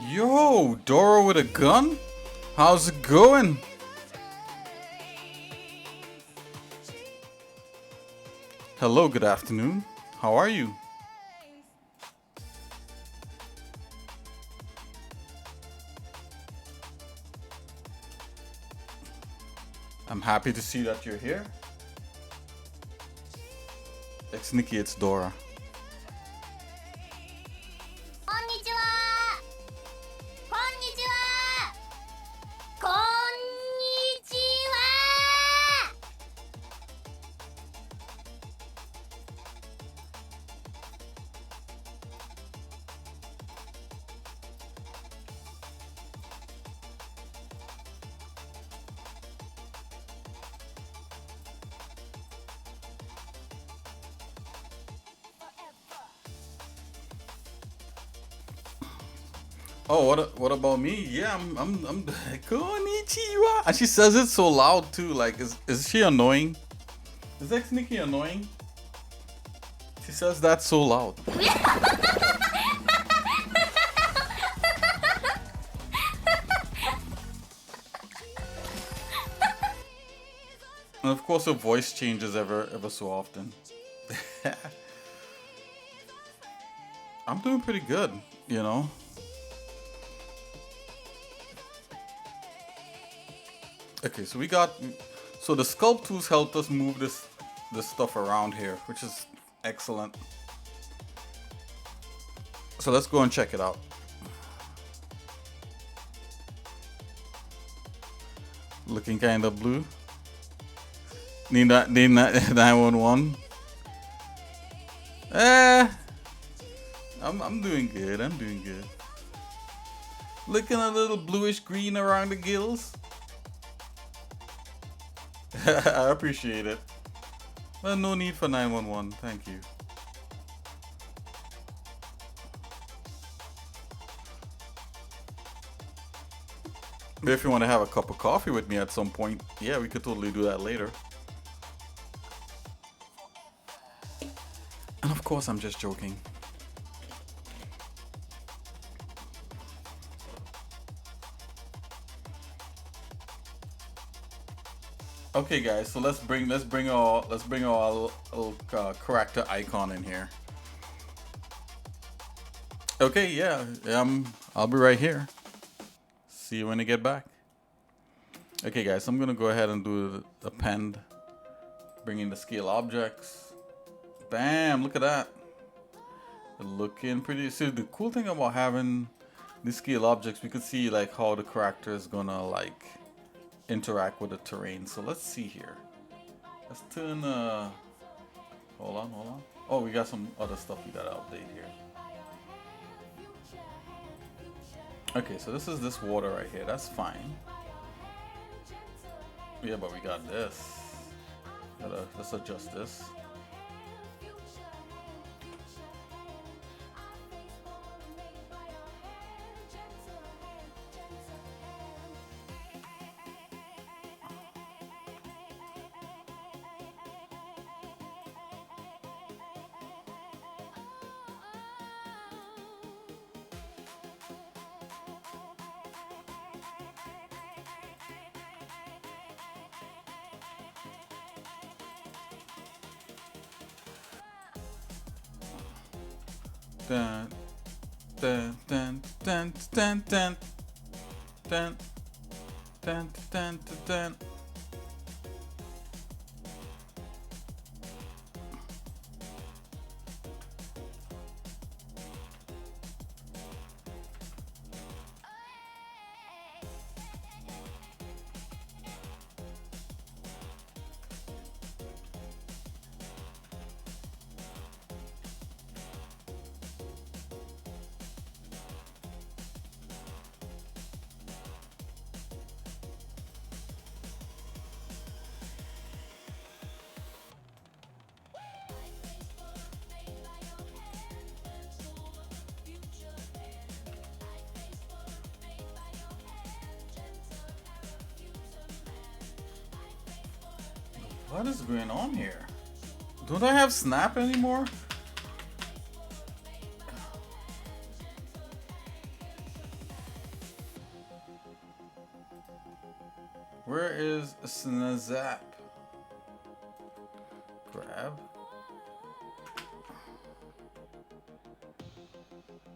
S2: Yo, Dora with a gun? How's it going? Hello, good afternoon. How are you? I'm happy to see that you're here. Xsinick, it's Dora. Oh, what about me? Yeah, I'm konnichiwa. And she says it so loud too. Like, is she annoying? Is Xsinick annoying? She says that so loud. And of course, her voice changes ever so often. I'm doing pretty good, you know. Okay, so the sculpt tools helped us move this stuff around here, which is excellent. So let's go and check it out. Looking kind of blue. Need 911. I'm doing good. I'm doing good. Looking a little bluish green around the gills. I appreciate it. Well, no need for 911. Thank you. But if you want to have a cup of coffee with me at some point, yeah, we could totally do that later. And of course, I'm just joking. Okay, guys, so let's bring our little character icon in here. Okay, yeah, I'll be right here. See you when I get back. Okay, guys, I'm gonna go ahead and do the append. Bring in the scale objects. Bam! Look at that. They're looking pretty. See, the cool thing about having the scale objects, we could see like how the character is gonna like interact with the terrain. So let's see here. Let's turn. Hold on. Oh, we got some other stuff we gotta update here. Okay, so this is this water right here. That's fine. Yeah, but we got this. Let's adjust this. Dun, dun, dun, dun, dun, dun, dun, dun, dun, dun. What is going on here? Don't I have Snap anymore? Snazap. Grab.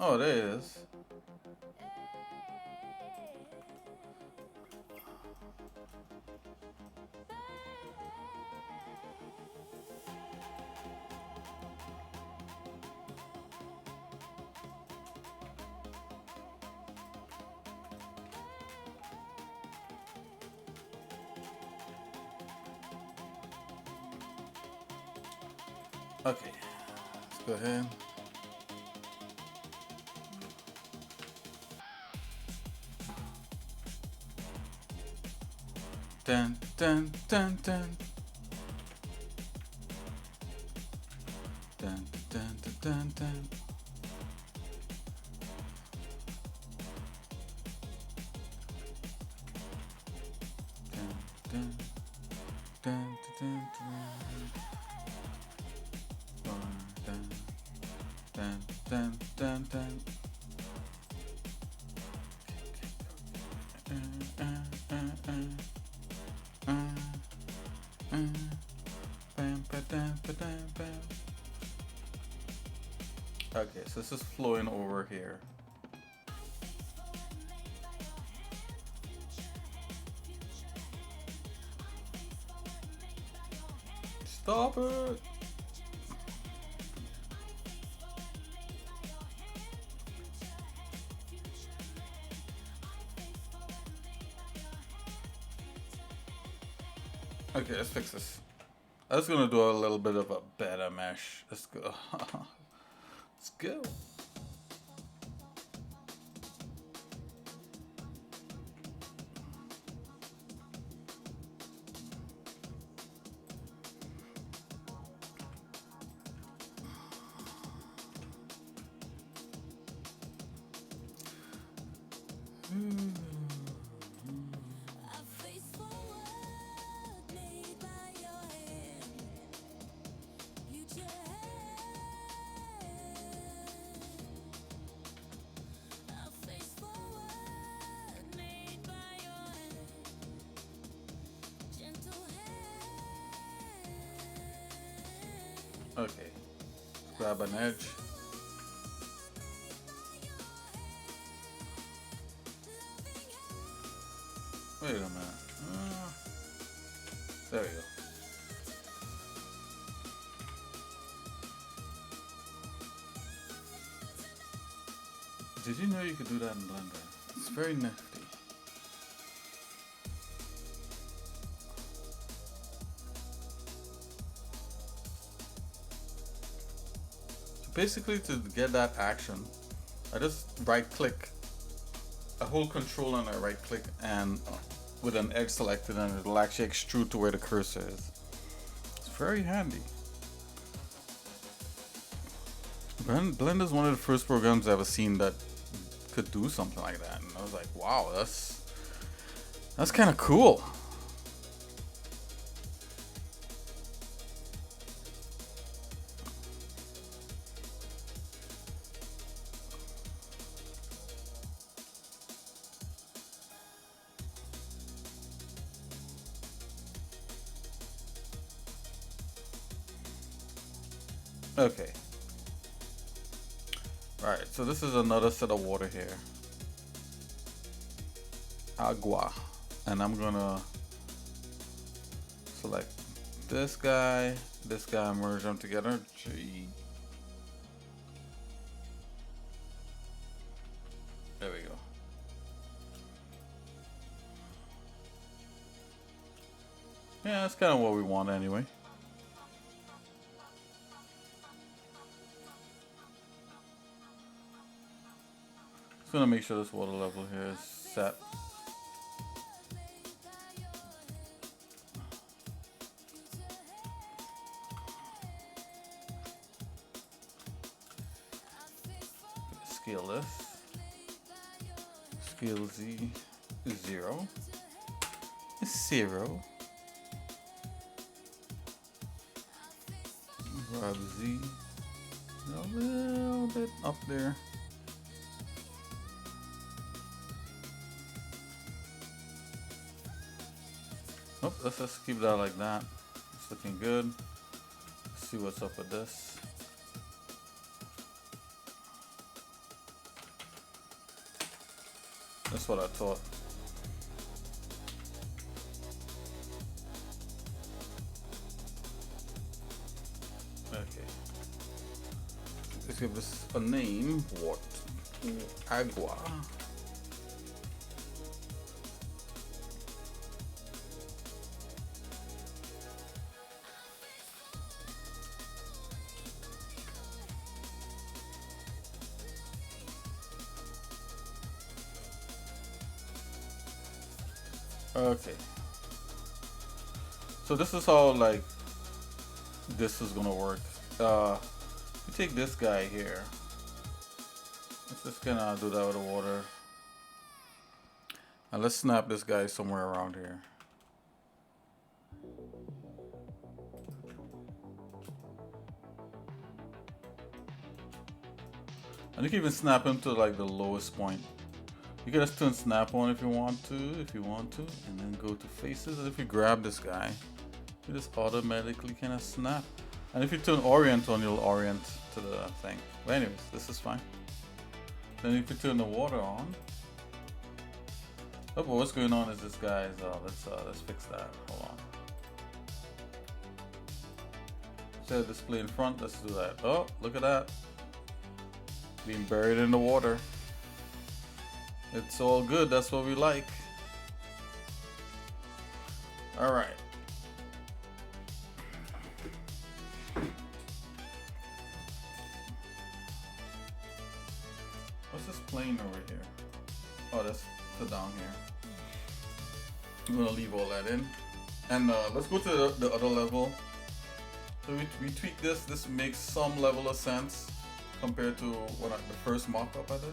S2: Oh, there it is. Okay, let's go ahead. Dun dun dun dun. Dun dun dun dun dun. Dun dun dun dun dun. Dun dun dun dun. Okay, so this is flowing over here. Stop it! Okay, let's fix this. I was gonna do a little bit of a better mesh. Let's go. Let's go. Okay, grab an edge. Wait a minute. There we go. Did you know you could do that in Blender? It's very nifty. Basically, to get that action, I just right click, I hold control and I right click, and with an edge selected, and it'll actually extrude to where the cursor is. It's very handy. Blender is one of the first programs I've ever seen that could do something like that, and I was like, wow, that's kind of cool. Okay. Alright, so this is another set of water here. Agua. And I'm gonna select this guy, merge them together. Gee. There we go. Yeah, that's kind of what we want anyway. Just gonna make sure this water level here is set. Scale this. Scale Z 0. 0. Grab Z a little bit up there. Oh, let's just keep that like that. It's looking good. Let's see what's up with this. That's what I thought. Okay. Let's give this a name. What? Agua. Okay. So this is how like this is gonna work. You take this guy here. Let's just gonna do that with the water. And let's snap this guy somewhere around here. And you can even snap him to like the lowest point. You can just turn snap on if you want to, and then go to faces. And if you grab this guy, you just automatically kind of snap. And if you turn orient on, you'll orient to the thing. But anyways, this is fine. Then if you turn the water on, oh, but what's going on is this guy's. Let's fix that. Hold on. Set display in front. Let's do that. Oh, look at that. Being buried in the water. It's all good. That's what we like. All right. What's this plane over here? Oh, that's the down here. I'm gonna leave all that in, and let's go to the other level. So we tweak this. This makes some level of sense compared to what the first mock-up I did.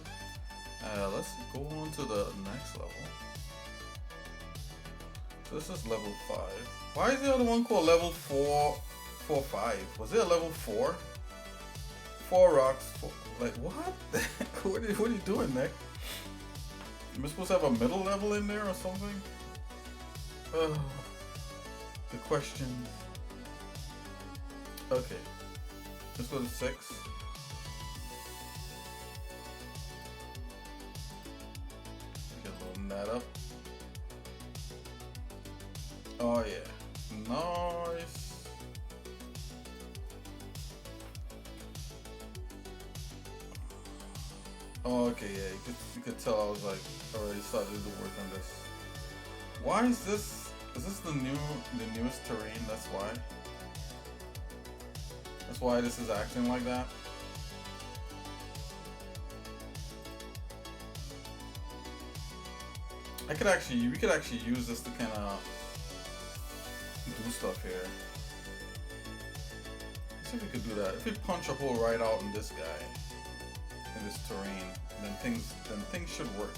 S2: Let's go on to the next level. So this is level 5. Why is the other one called level 4, 5? Was there a level 4? 4 rocks. Like what? What are you doing, Nick? Am I supposed to have a middle level in there or something? The question. Okay. Let's go to 6. That up. Oh yeah, nice. Oh, okay, yeah, you could tell I was like already started to work on this. Why is this? Is this the newest terrain? That's why. That's why this is acting like that. We could actually use this to kind of do stuff here. Let's see if we could do that. If we punch a hole right out in this guy, in this terrain, then things should work.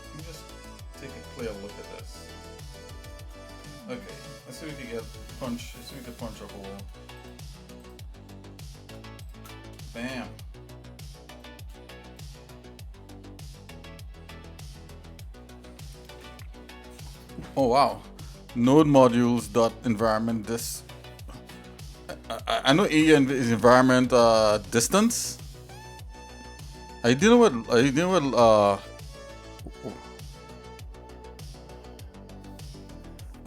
S2: Let me just take a clear look at this. Okay, let's see if we can punch a hole. Bam. Oh wow, node modules dot environment this. I know E is environment distance. Are you dealing with oh,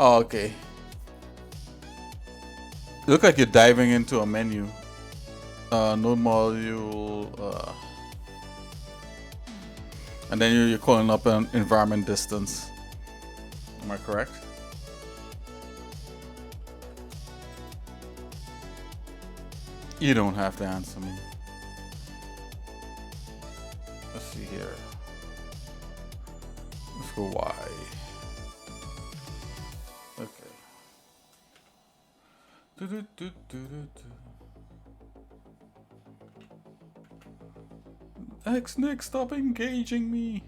S2: okay. You look like you're diving into a menu. Node module and then you're calling up an environment distance. Am I correct? You don't have to answer me. Let's see here. Let's go Y. Okay. xsinick, stop engaging me.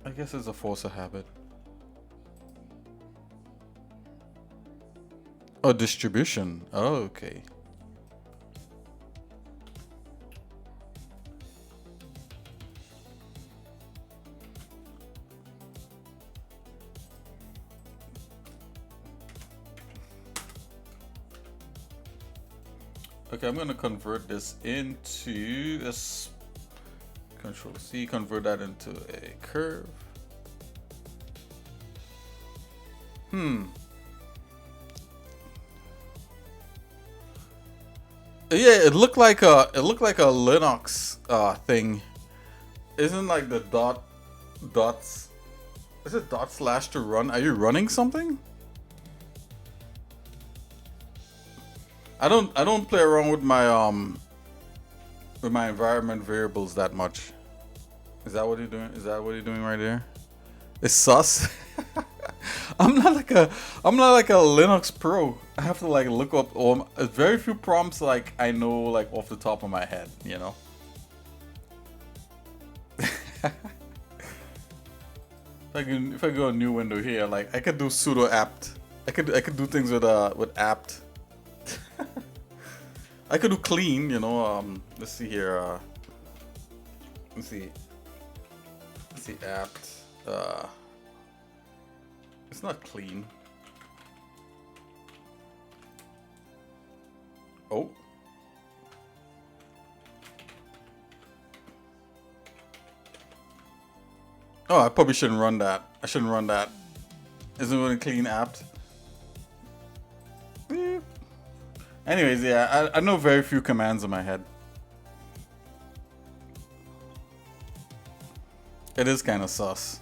S2: I guess it's a force of habit. Oh, distribution. Oh, okay. Okay, I'm gonna convert this into a Control C, convert that into a curve. Yeah, it looked like a Linux thing. Isn't like the dots? Is it dot slash to run? Are you running something? I don't play around with my environment variables that much. Is that what you're doing? Is that what you're doing right there? It's sus. I'm not like a Linux pro. I have to like look up all very few prompts like I know like off the top of my head, you know. If I go a new window here, like I could do sudo apt. I could do things with apt. I could do clean, you know. Let's see here. Let's see apt. It's not clean. Oh. Oh, I probably shouldn't run that. I shouldn't run that. Isn't it clean apt? Anyways, yeah, I know very few commands in my head. It is kind of sus.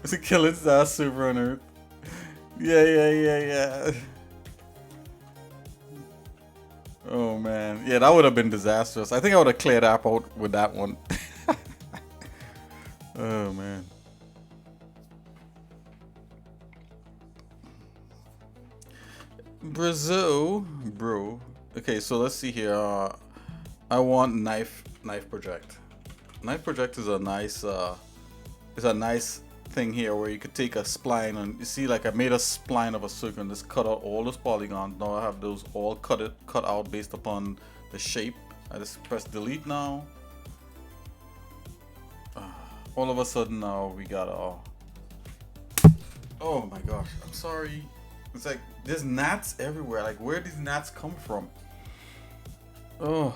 S2: It's a kill its ass server on Earth. Yeah. Oh man, yeah, that would have been disastrous. I think I would have cleared app out with that one. Oh man. Brazil, bro. Okay, so let's see here. I want knife project. Knife project is a nice thing here where you could take a spline and you see like I made a spline of a circle and just cut out all those polygons. Now I have those all cut out based upon the shape. I just press delete now. All of a sudden now we got oh my gosh, I'm sorry. It's like there's gnats everywhere. Like where do these gnats come from? Oh.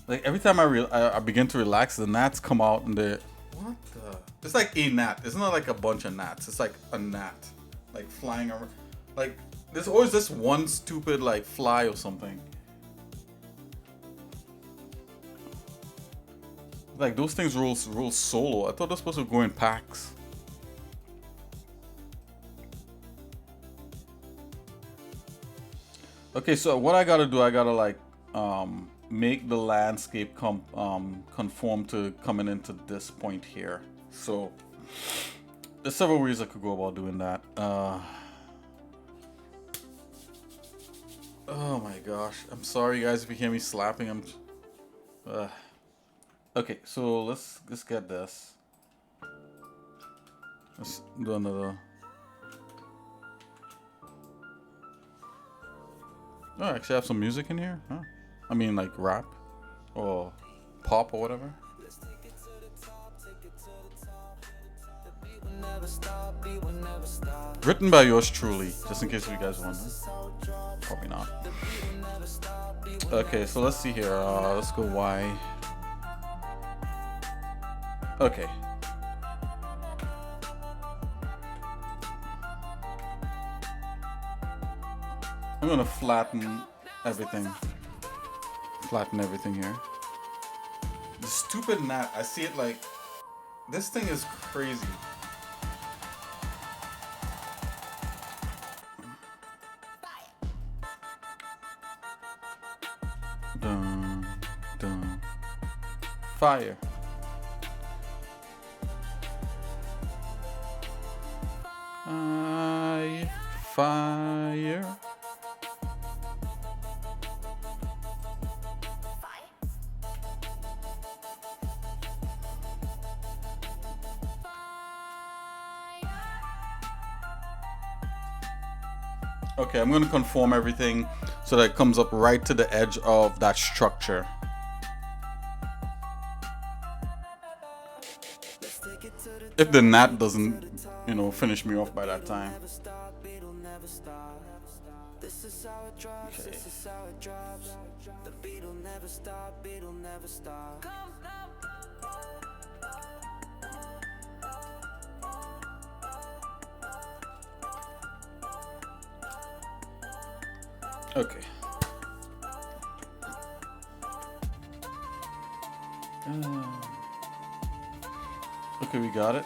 S2: Like every time I begin to relax, the gnats come out and they what the? It's like a gnat. It's not like a bunch of gnats. It's like a gnat, like flying around. Like there's always this one stupid like fly or something. Like those things roll solo. I thought they're supposed to go in packs. Okay, so what I gotta do, I gotta like make the landscape conform to coming into this point here. So there's several ways I could go about doing that. Oh my gosh, I'm sorry guys if you hear me slapping. Okay, so let's get this. Let's do another. Oh, I actually have some music in here, huh? I mean, like rap or pop or whatever. Written by yours truly, just in case you guys wonder. Probably not. Okay, so let's see here. Let's go Y. Okay. I'm gonna flatten everything. Flatten everything here. The stupid gnat, I see it like this thing is crazy. Dun, dun. Fire. Fire. Okay, I'm gonna conform everything so that it comes up right to the edge of that structure. If the gnat doesn't, you know, finish me off by that time. Okay. Okay, we got it.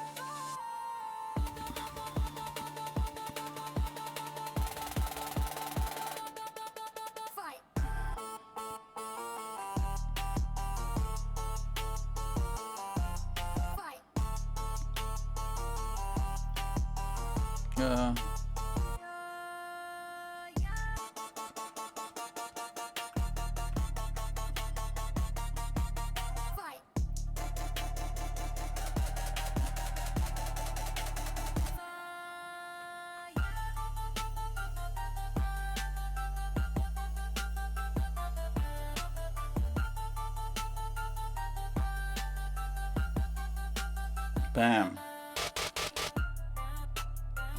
S2: Bam.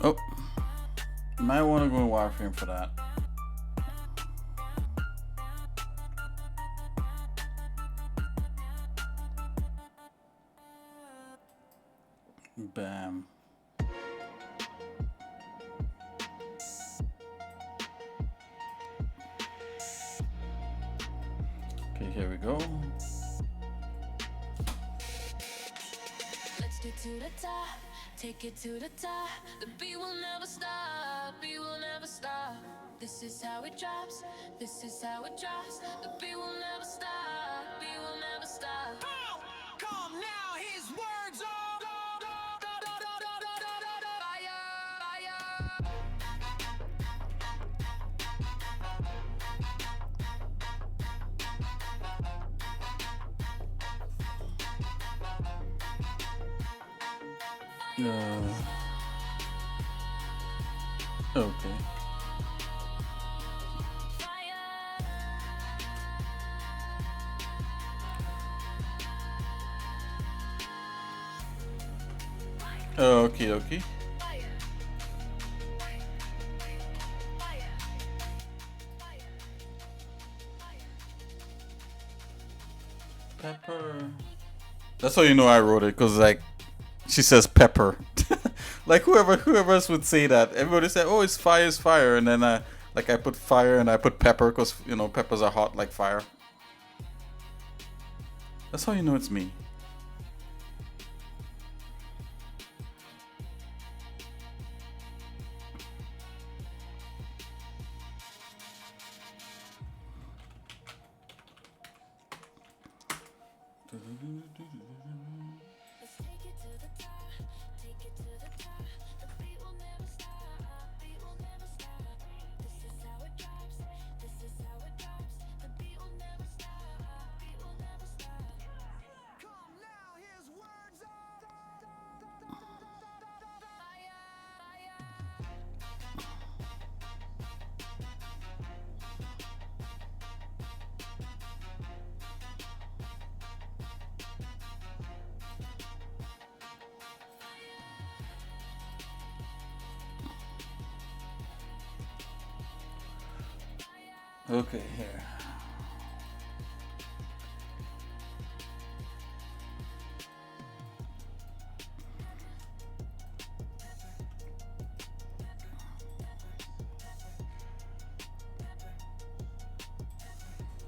S2: Oh, might want to go in wireframe for that. Bam. Okay, here we go.
S3: Let's get to the top, take it to the top. The beat will never stop, beat will never stop. This is how it drops, this is how it drops. The beat will never stop, beat will never stop.
S1: Come now, his words are.
S2: Okay. Okay, okay. Pepper. That's how you know I wrote it, because like she says pepper. Like whoever else would say that. Everybody say, "Oh, it's fire," and then like I put fire and I put pepper because you know peppers are hot like fire. That's how you know it's me. Okay, here.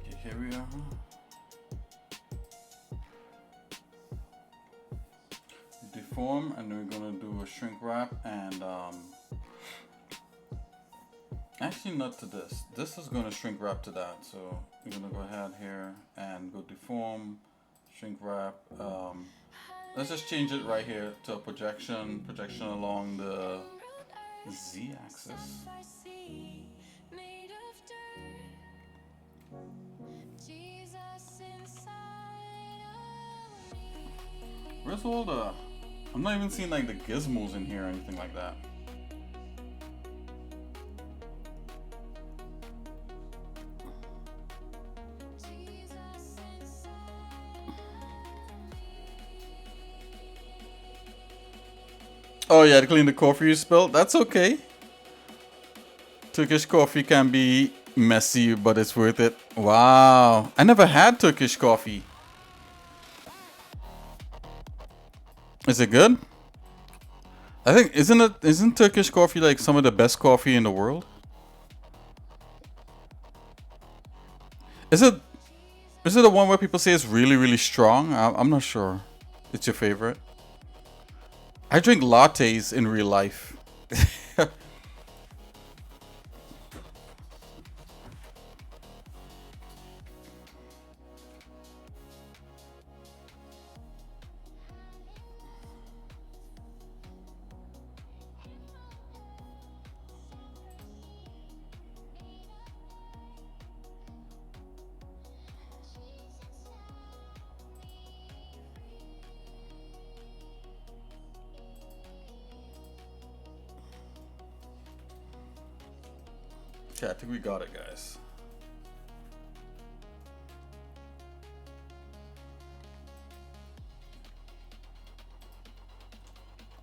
S2: Okay, here we are. Deform, and we're gonna do a shrink wrap and actually not to this. This is going to shrink wrap to that. So we're going to go ahead here and go deform, shrink wrap. Let's just change it right here to a projection along the z-axis. Where's all the... I'm not even seeing like the gizmos in here or anything like that. Oh yeah, to clean the coffee you spilled. That's okay. Turkish coffee can be messy, but it's worth it. Wow, I never had Turkish coffee. Is it good? I think isn't Turkish coffee like some of the best coffee in the world? Is it is it the one where people say it's really really strong? I'm not sure. It's your favorite? I drink lattes in real life. Okay, I think we got it, guys.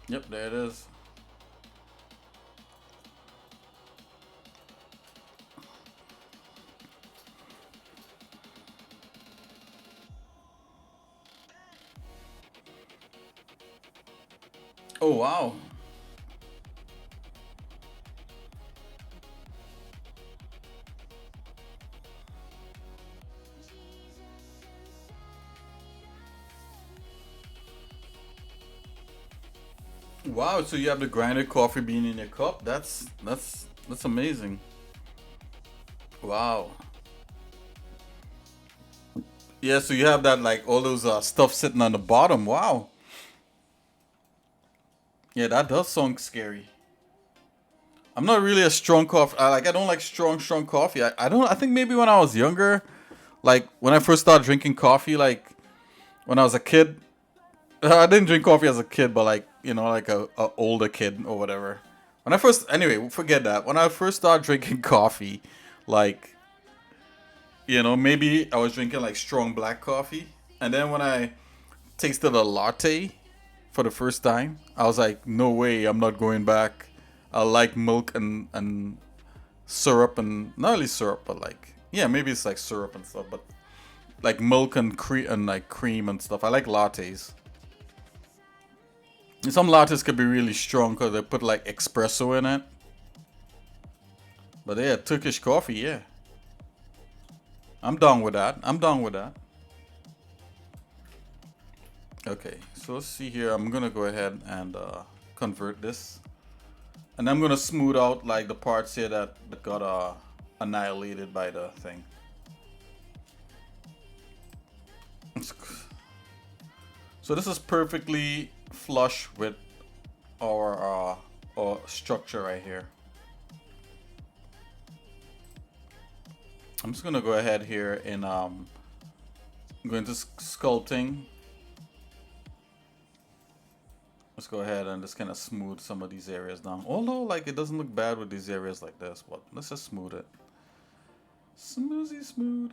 S2: Yep, there it is. Oh wow. Wow, so you have the grinded coffee bean in your cup? That's amazing. Wow. Yeah, so you have that like all those stuff sitting on the bottom. Wow. Yeah, that does sound scary. I'm not really a strong coffee. I don't like strong coffee. I don't. I think maybe when I was younger, like when I first started drinking coffee, like when I was a kid. I didn't drink coffee as a kid, but like like a older kid or whatever. When I first, anyway, forget that. When I first started drinking coffee, like maybe I was drinking like strong black coffee, and then when I tasted a latte for the first time, I was like, no way, I'm not going back. I like milk and syrup, and not really syrup, but like yeah, maybe it's like syrup and stuff, but like milk and cream and like cream and stuff. I like lattes. Some lattes could be really strong because they put like espresso in it. But yeah, Turkish coffee, yeah. I'm down with that. I'm down with that. Okay, so let's see here. I'm gonna go ahead and convert this. And I'm gonna smooth out like the parts here that got annihilated by the thing. So this is perfectly flush with our structure right here. I'm just gonna go ahead here and go into sculpting. Let's go ahead and just kind of smooth some of these areas down. Although like it doesn't look bad with these areas like this, but let's just smooth it. Smoothie smooth.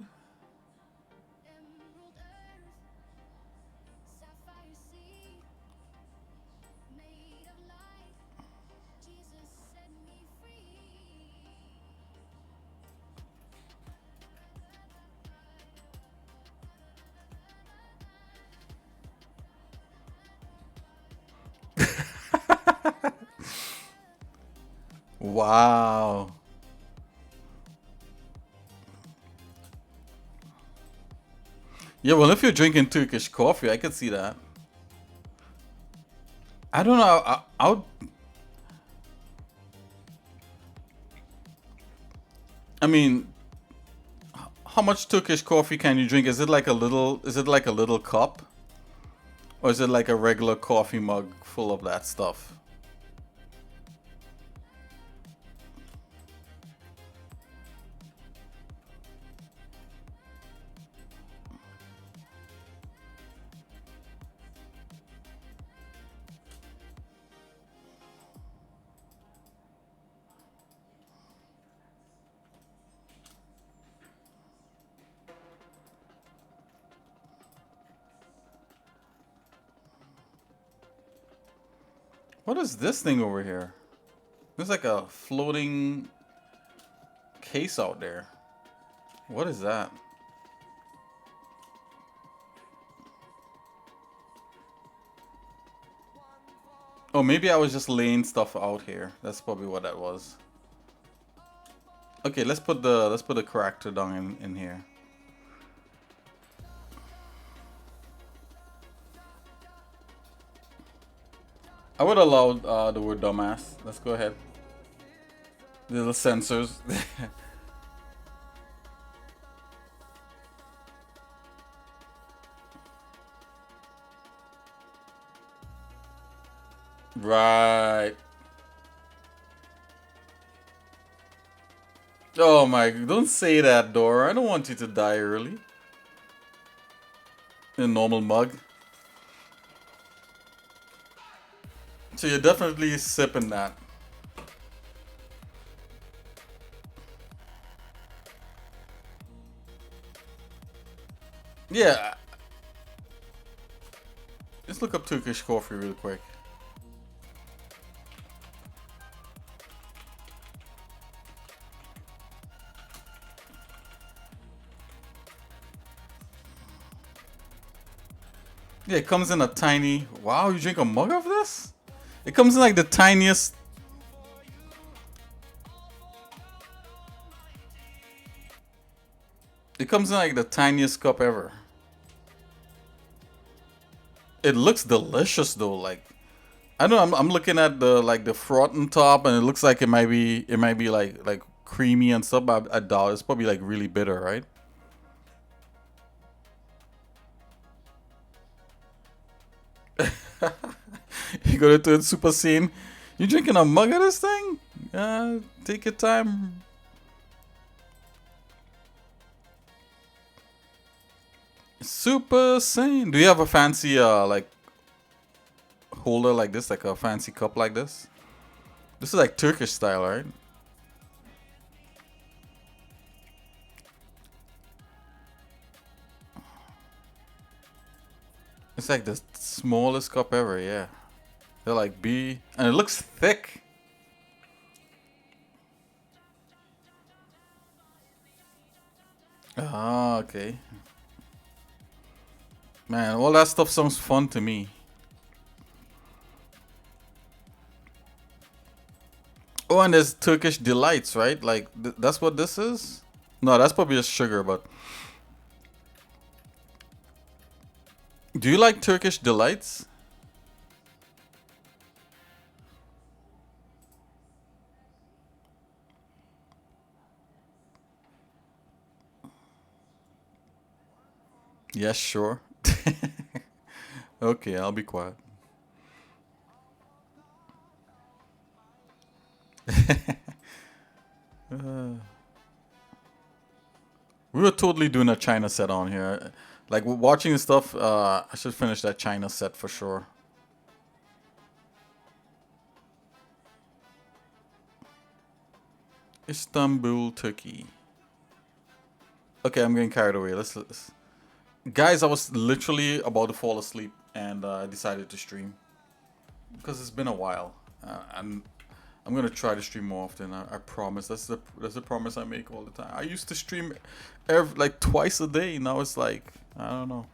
S2: Wow. Yeah, well, if you're drinking Turkish coffee, I could see that. I don't know. I would. I mean, how much Turkish coffee can you drink? Is it like a little? Is it like a little cup, or is it like a regular coffee mug full of that stuff? What is this thing over here? There's like a floating case out there. What is that? Oh, maybe I was just laying stuff out here. That's probably what that was. Okay, let's put the character down in here. I would allow the word dumbass. Let's go ahead. The little sensors. Right. Oh my, don't say that, Dora. I don't want you to die early. In a normal mug. So you're definitely sipping that. Yeah. Let's look up Turkish coffee real quick. Yeah, it comes in a tiny... Wow, you drink a mug of this? It comes in like the tiniest... It comes in like the tiniest cup ever. It looks delicious though, like... I don't know, I'm looking at the like the froth on top and it looks like it might be like creamy and stuff, but I doubt it's probably like really bitter, right? You go to it super scene. You drinking a mug of this thing? Take your time. Super sane. Do you have a fancy like holder like this, like a fancy cup like this? This is like Turkish style, right? It's like the smallest cup ever, yeah. They're like B, and it looks thick. Ah, okay. Man, all that stuff sounds fun to me. Oh, and there's Turkish delights, right? Like that's what this is. No, that's probably just sugar, but. Do you like Turkish delights? Yes, sure. Okay, I'll be quiet. We were totally doing a China set on here. Like watching the stuff, I should finish that China set for sure. Istanbul, Turkey. Okay, I'm getting carried away. Let's... Guys, I was literally about to fall asleep and I decided to stream because it's been a while. I'm gonna try to stream more often. I promise. That's the promise I make all the time. I used to stream like twice a day. Now it's like I don't know.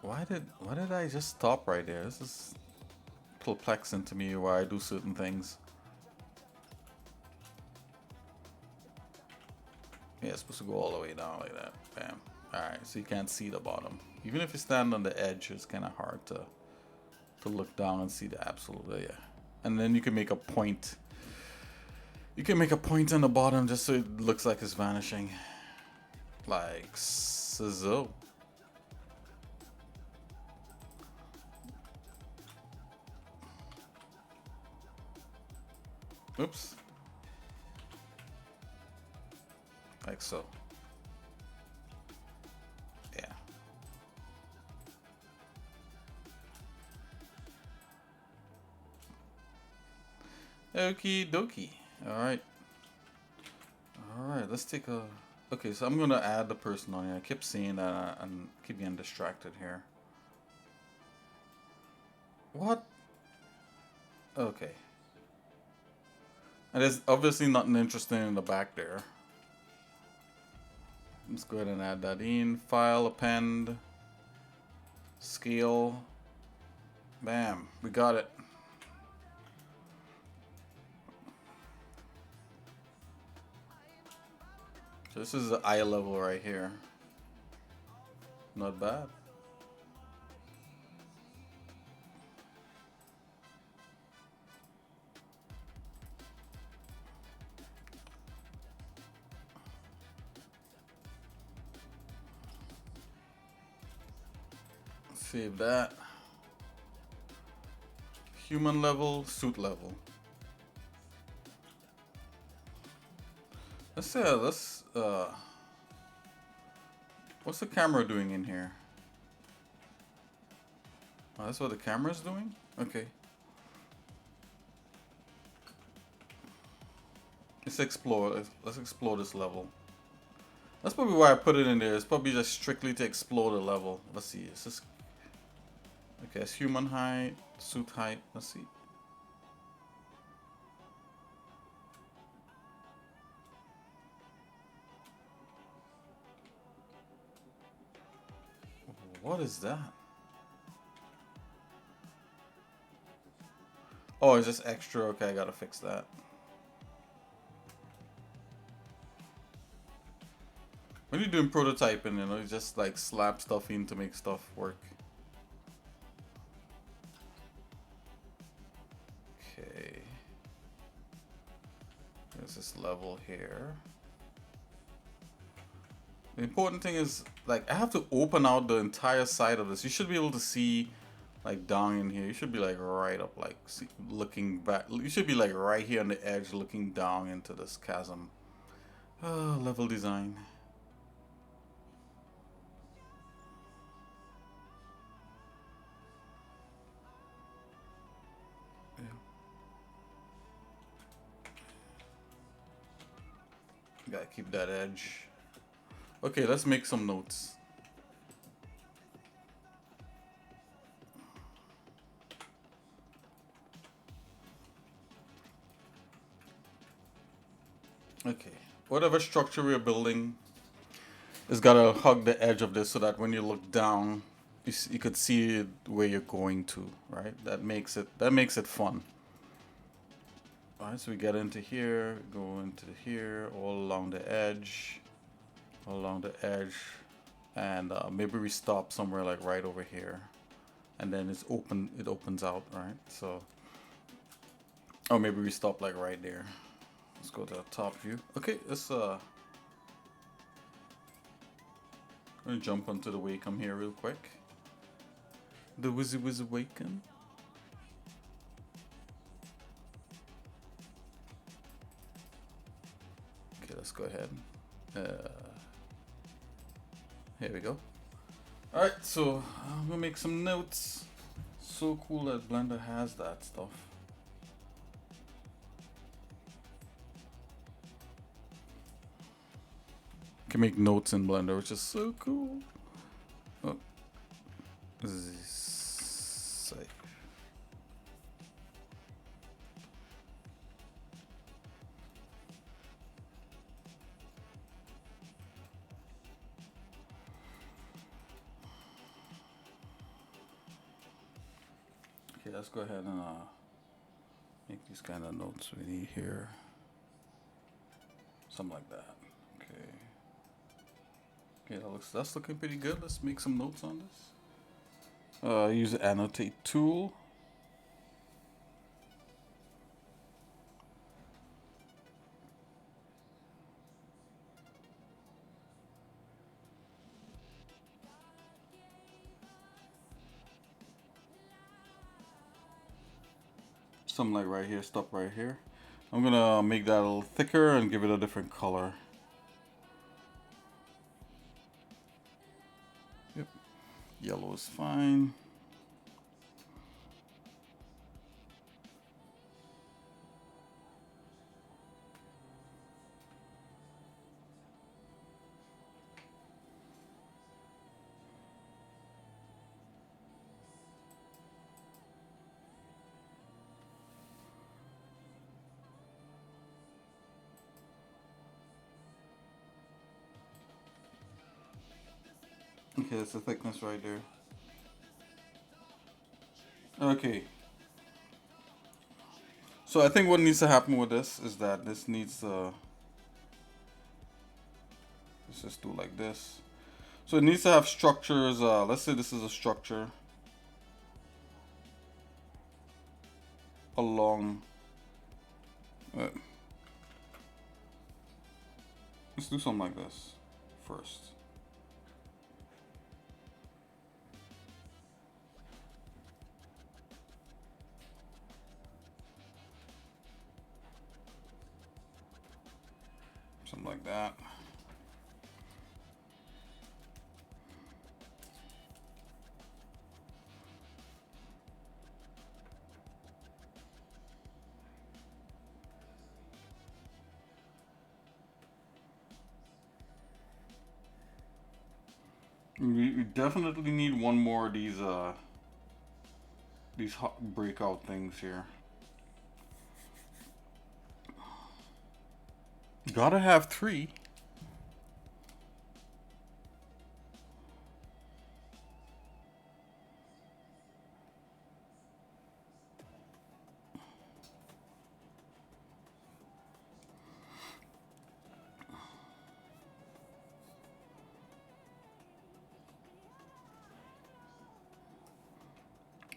S2: Why did I just stop right there? This is perplexing to me why I do certain things. Yeah, it's supposed to go all the way down like that. Bam. Alright, so you can't see the bottom. Even if you stand on the edge, it's kind of hard to look down and see the absolute, yeah. And then you can make a point. You can make a point on the bottom just so it looks like it's vanishing. Like so. Oops. Like so. Yeah. Okie dokie. Alright. Alright, let's take a Okay, so I'm gonna add the person on here. I keep seeing that and keep getting distracted here. What? Okay. And there's obviously nothing interesting in the back there. Let's go ahead and add that in. File, append, scale. Bam, we got it. So this is the eye level right here. Not bad. Save that. Human level, suit level. Let's what's the camera doing in here? Oh, that's what the camera's doing? Okay. Let's explore. Let's explore this level. That's probably why I put it in there. It's probably just strictly to explore the level. Let's see. It's just okay. It's human height, suit height. Let's see. What is that? Oh, it's just extra. Okay, I gotta fix that. When you're doing prototyping, you know, you just like slap stuff in to make stuff work. Okay. There's this level here. The important thing is, like, I have to open out the entire side of this. You should be able to see, like, down in here. You should be, like, right up, like, see, looking back. You should be, like, right here on the edge looking down into this chasm. Oh, level design. Yeah. Gotta keep that edge. Okay, let's make some notes. Okay, whatever structure we're building is gotta hug the edge of this so that when you look down, you could see where you're going to, right? That makes it fun. All right, so we get into here, go into here, all along the edge, and maybe we stop somewhere like right over here, and then it's open. It opens out, right? So, or maybe we stop like right there. Let's go to the top view. Okay, let's gonna jump onto the Wacom here real quick. The Wizzy Wacom. Okay, let's go ahead. Here we go. Alright, so I'm gonna make some notes. So cool that Blender has that stuff. Can make notes in Blender, which is so cool. Oh, this is safe. Okay, let's go ahead and make these kind of notes we need here. Something like that. Okay. Okay, that's looking pretty good. Let's make some notes on this. Use the annotate tool. Something like right here, stop right here. I'm gonna make that a little thicker and give it a different color. Yep, yellow is fine. Okay, that's the thickness right there. Okay. So I think what needs to happen with this is that this needs to... Let's just do like this. So it needs to have structures. Let's say this is a structure along... let's do something like this first. Something like that. We definitely need one more of these hot breakout things here. Gotta have 3.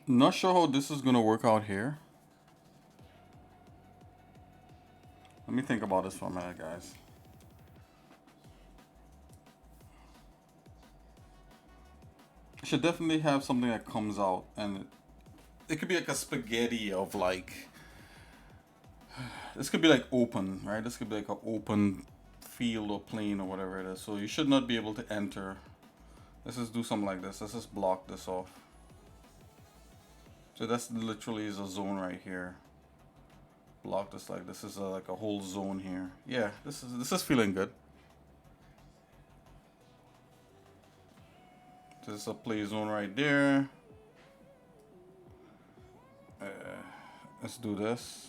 S2: Not sure how this is gonna work out here. Let me think about this for a minute, guys. I should definitely have something that comes out, and it could be like a spaghetti of like... This could be like open, right? This could be like an open field or plane or whatever it is. So you should not be able to enter. Let's just do something like this. Let's just block this off. So that's literally is a zone right here. Block this like this is like a whole zone here. Yeah, this is feeling good. This is a play zone right there. Let's do this.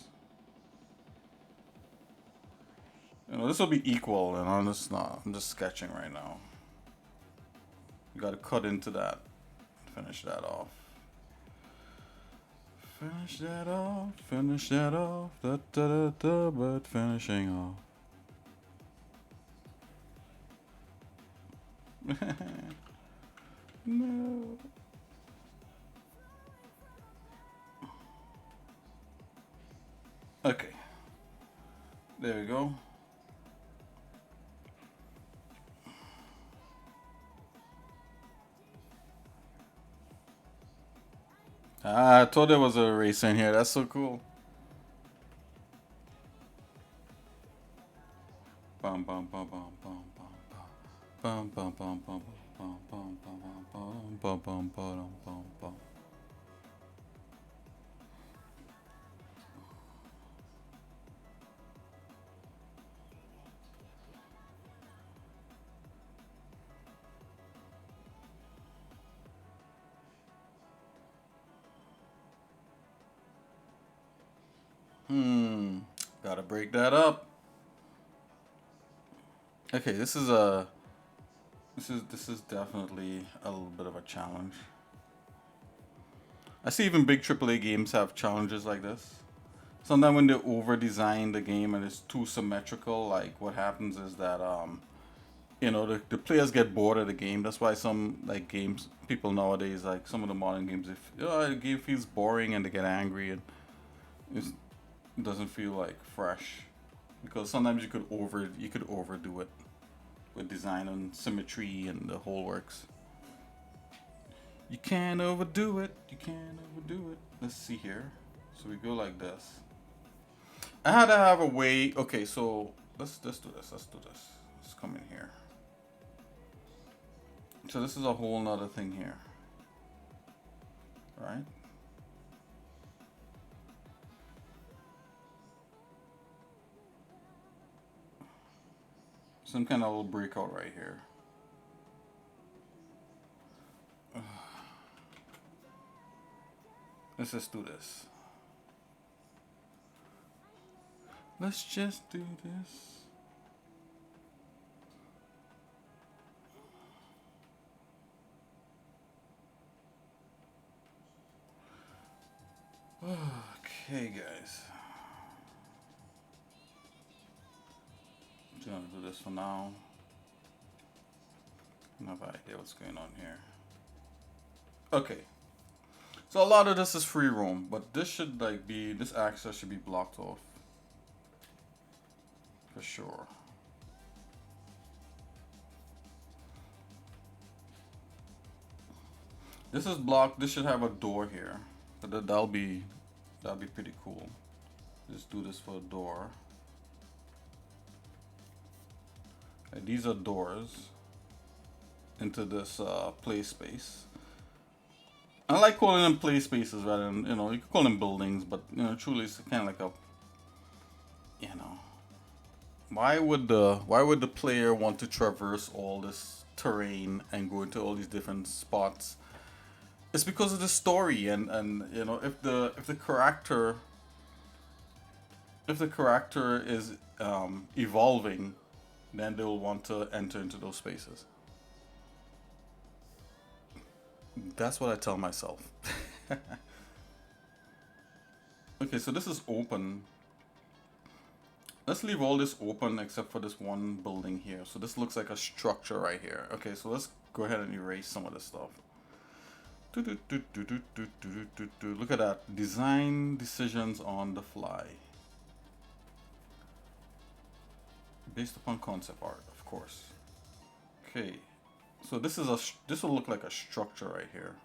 S2: You know, this will be equal, and I'm just not. I'm just sketching right now. You got to cut into that. Finish that off. Finish that off. Finish that off. Da da da da. But finishing off. No. Okay. There we go. Ah, I thought there was a race in here. That's so cool. Bum bum bum bum bum bum bum bum bum bum bum bum bum bum bum bum bum. Gotta break that up. Okay, this is definitely a little bit of a challenge. I see even big AAA games have challenges like this. Sometimes when they over design the game and it's too symmetrical, like what happens is that you know, the players get bored of the game. That's why some like games people nowadays, like some of the modern games, if the game feels boring and they get angry and it doesn't feel like fresh, because sometimes you could overdo it with design and symmetry and the whole works. You can't overdo it. You can't overdo it. Let's see here. So we go like this. I had to have a way. Okay, so let's do this. Let's do this. Let's come in here. So this is a whole nother thing here, right? Some kind of little breakout right here. Let's just do this. Let's just do this. Okay, guys. I'm gonna do this for now. I have no idea what's going on here. Okay. So a lot of this is free roam, but this should like be, this access should be blocked off. For sure. This is blocked, this should have a door here. But that'll be pretty cool. Just do this for a door. And these are doors into this play space. I like calling them play spaces rather than, you know, you could call them buildings, but you know, truly it's kind of like a, you know, why would the player want to traverse all this terrain and go into all these different spots? It's because of the story, and you know, if the character is evolving, then they will want to enter into those spaces. That's what I tell myself. Okay, so this is open. Let's leave all this open except for this one building here. So this looks like a structure right here. Okay, so let's go ahead and erase some of this stuff. Look at that. Design decisions on the fly. Based upon concept art, of course. Okay. So this will look like a structure right here.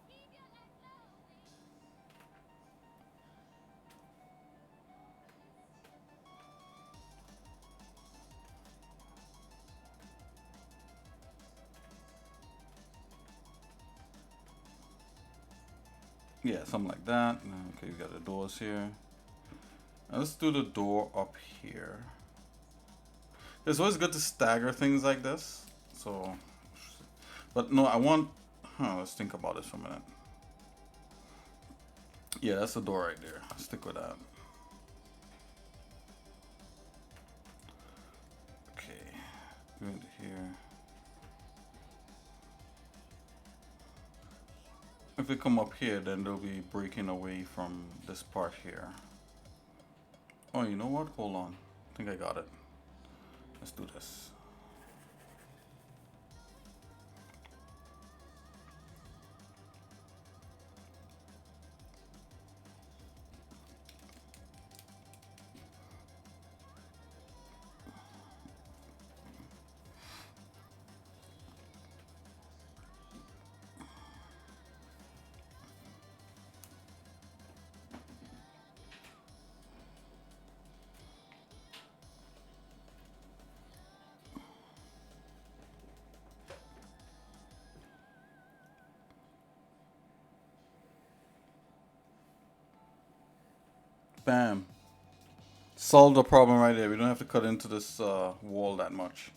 S2: Yeah, something like that. Okay, you got the doors here. Now let's do the door up here. It's always good to stagger things like this. So, but no, I want. Let's think about this for a minute. Yeah, that's the door right there. I'll stick with that. Okay, go into here. If we come up here, then they'll be breaking away from this part here. Oh, you know what? Hold on. I think I got it. Let's do this. Bam. Solve the problem right there. We don't have to cut into this wall that much.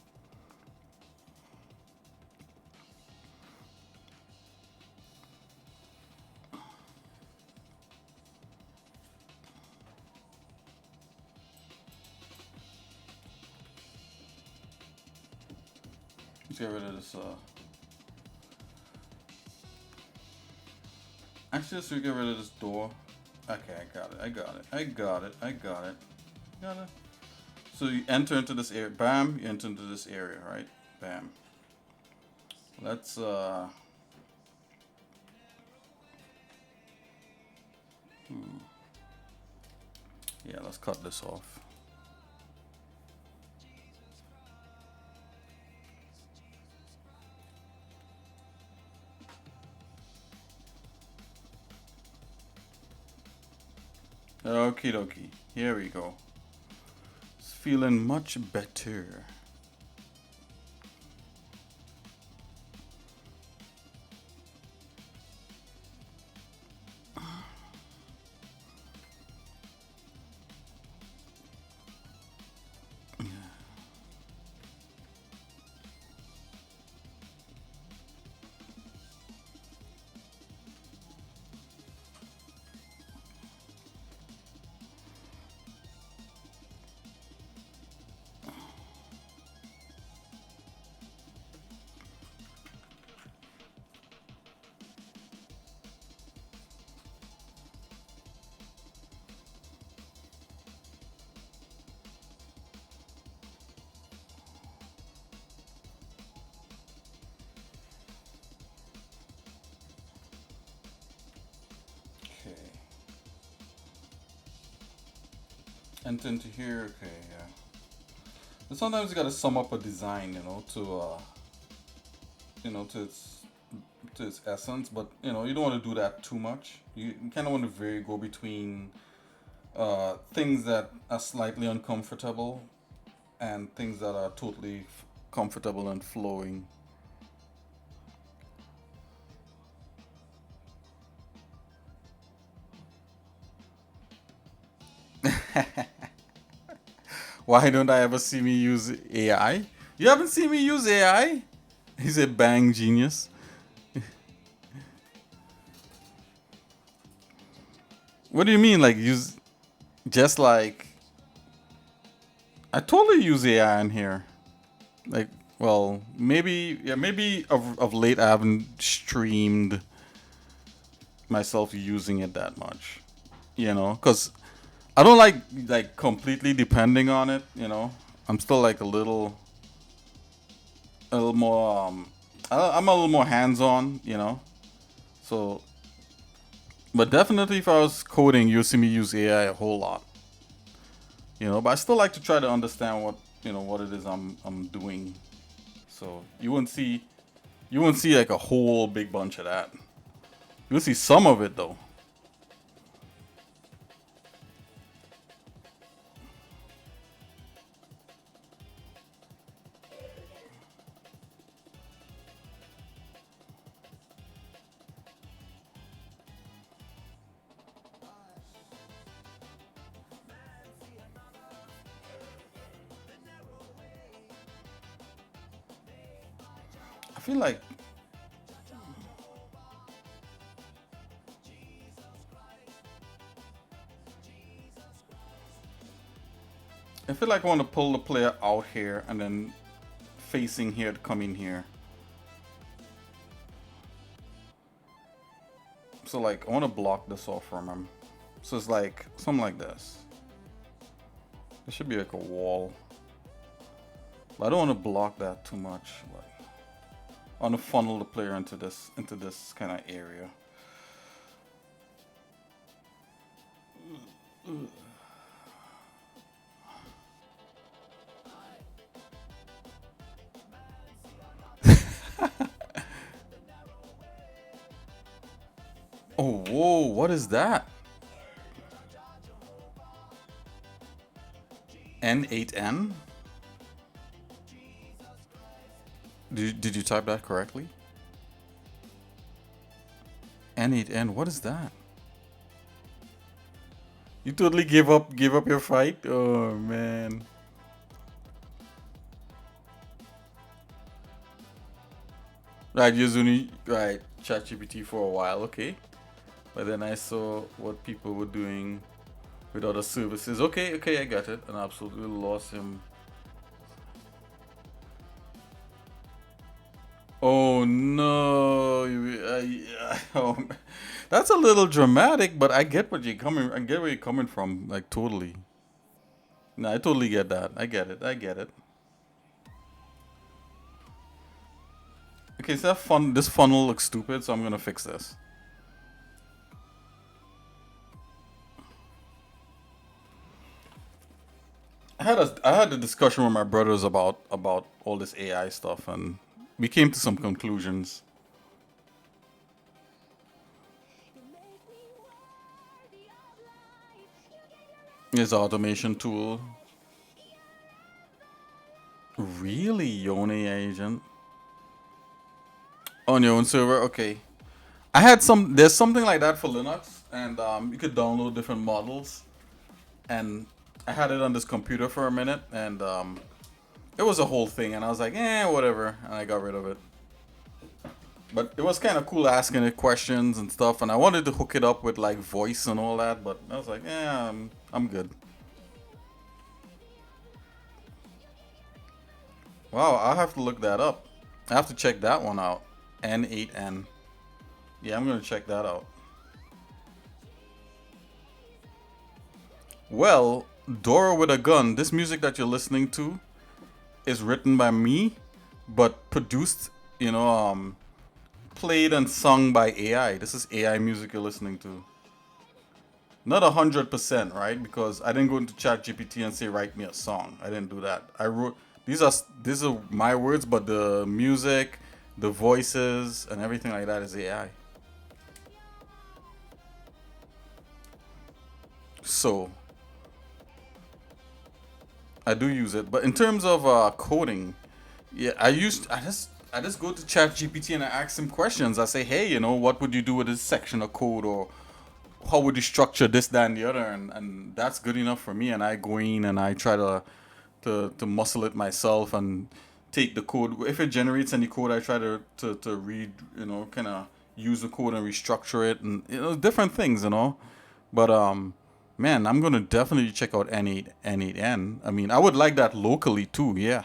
S2: Let's get rid of this. Actually, let's get rid of this door. Okay, I got it. Got it. So you enter into this area. Bam, you enter into this area, right? Bam. Let's yeah, let's cut this off. Okie dokie. Here we go. It's feeling much better. Enter into here. Okay, yeah. But sometimes you gotta sum up a design, to its essence. But you don't want to do that too much. You kind of want to go between things that are slightly uncomfortable and things that are totally comfortable and flowing. Why don't I ever see me use AI? You haven't seen me use AI? He's a bang genius. What do you mean, like use? Just like I totally use AI in here. Like, well, maybe yeah, maybe of late I haven't streamed myself using it that much. Because I don't like completely depending on it. I'm still like a little more. I'm a little more hands on. So, but definitely if I was coding, you'll see me use AI a whole lot. But I still like to try to understand what it is I'm doing. So you wouldn't see like a whole big bunch of that. You'll see some of it though. I feel like I want to pull the player out here and then facing here to come in here. So like I want to block this off from him. So it's like something like this. There should be like a wall. But I don't want to block that too much. Like I want to funnel the player into this kind of area. Oh, whoa, what is that? N8N? Did you type that correctly? N8N, what is that? You totally give up your fight? Oh man. Right, Yuzuni, right, ChatGPT for a while, okay. But then I saw what people were doing with other services. Okay, I got it. And I absolutely lost him. Oh no! Oh, that's a little dramatic, but I get what you're coming. I get where you're coming from. Like totally. No, I totally get that. I get it. Okay, so that fun. This funnel looks stupid, so I'm gonna fix this. I had a discussion with my brothers about all this AI stuff, and we came to some conclusions. This automation tool. Really, Yone agent on your own server? Okay. I had some. There's something like that for Linux, and you could download different models. And I had it on this computer for a minute, and it was a whole thing. And I was like, whatever, and I got rid of it. But it was kind of cool asking it questions and stuff, and I wanted to hook it up with like voice and all that, but I was like, I'm good. Wow, I'll have to look that up. I have to check that one out. N8N. Yeah, I'm gonna check that out. Well, Dora with a Gun, this music that you're listening to is written by me, but produced, played and sung by AI. This is AI music you're listening to. Not 100%, right? Because I didn't go into Chat GPT and say write me a song. I didn't do that. I wrote these are my words, but the music, the voices, and everything like that is AI. So I do use it, but in terms of coding, yeah, I just go to Chat GPT and I ask him questions. I say, hey, what would you do with this section of code, or how would you structure this, that, and the other, and that's good enough for me. And I go in and I try to muscle it myself and take the code. If it generates any code, I try to read, kind of use the code and restructure it, and different things. But man, I'm gonna definitely check out N8N. I mean, I would like that locally too. Yeah,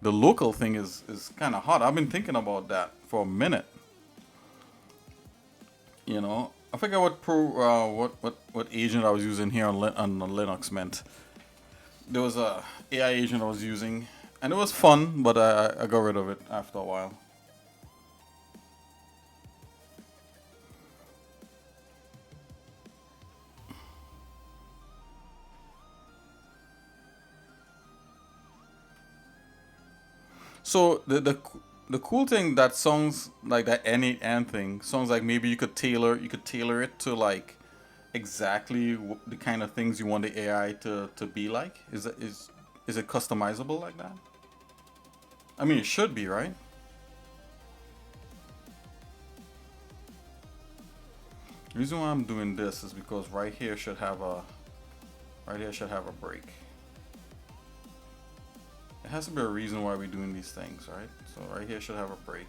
S2: the local thing is kind of hot. I've been thinking about that for a minute. I forget what what agent I was using here on the Linux meant. There was a AI agent I was using, and it was fun, but I got rid of it after a while. So the cool thing that songs like that N8N thing, songs like maybe you could tailor it to like exactly the kind of things you want the AI to be like. Is it customizable like that? I mean, it should be, right? The reason why I'm doing this is because right here should have a break. It has to be a reason why we're doing these things, right? So right here should have a break.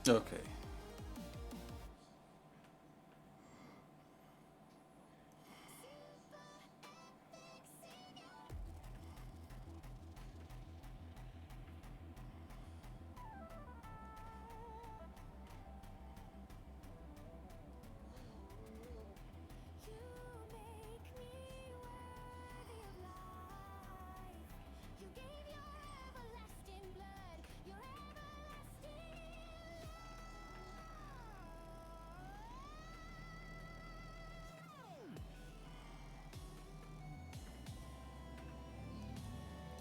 S2: Okay.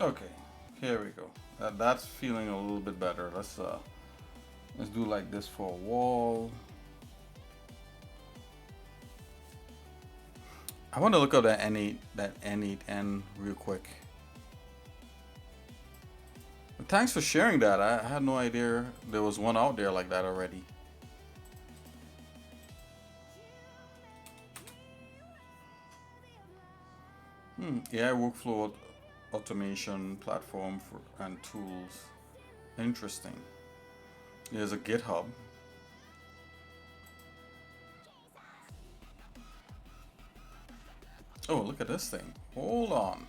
S2: Okay. Here we go. That's feeling a little bit better. Let's do like this for a wall. I want to look up that N8N real quick. Thanks for sharing that. I had no idea there was one out there like that already. AI workflow automation platform and tools. Interesting. There's a GitHub. Oh, look at this thing. Hold on.